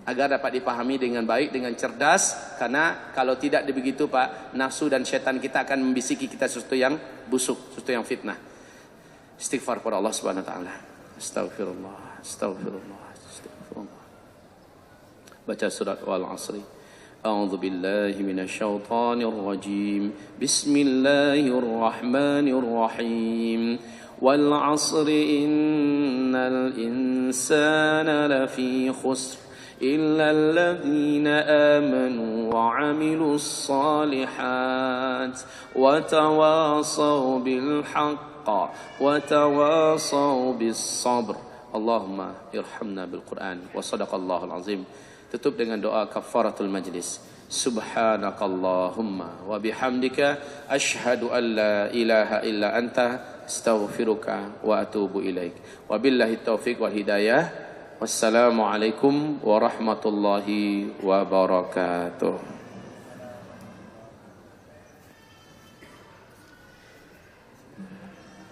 Agar dapat dipahami dengan baik, dengan cerdas. Karena kalau tidak begitu, Pak, nafsu dan setan kita akan membisiki kita sesuatu yang busuk, sesuatu yang fitnah. Istighfar kepada Allah Subhanahu wa taala. Astaghfirullah, astaghfirullah, astaghfirullah. Baca surat Wal Asri. A'udzu billahi minasyaitonir rajim. Bismillahirrahmanirrahim. Wal 'asri innal insana lafi khusr illa alladhina amanu wa 'amilus shalihat wa tawasaw bil haqq وتواصوا بالصبر Allahumma irhamna bil Quran wa sadaqallahul azim. Tutup dengan doa kafaratul majlis. Subhanakallahumma wa bihamdika asyhadu an la ilaha illa anta astaghfiruka wa atubu ilaik. Wabillahi taufiq wal hidayah. Wassalamualaikum warahmatullahi wabarakatuh.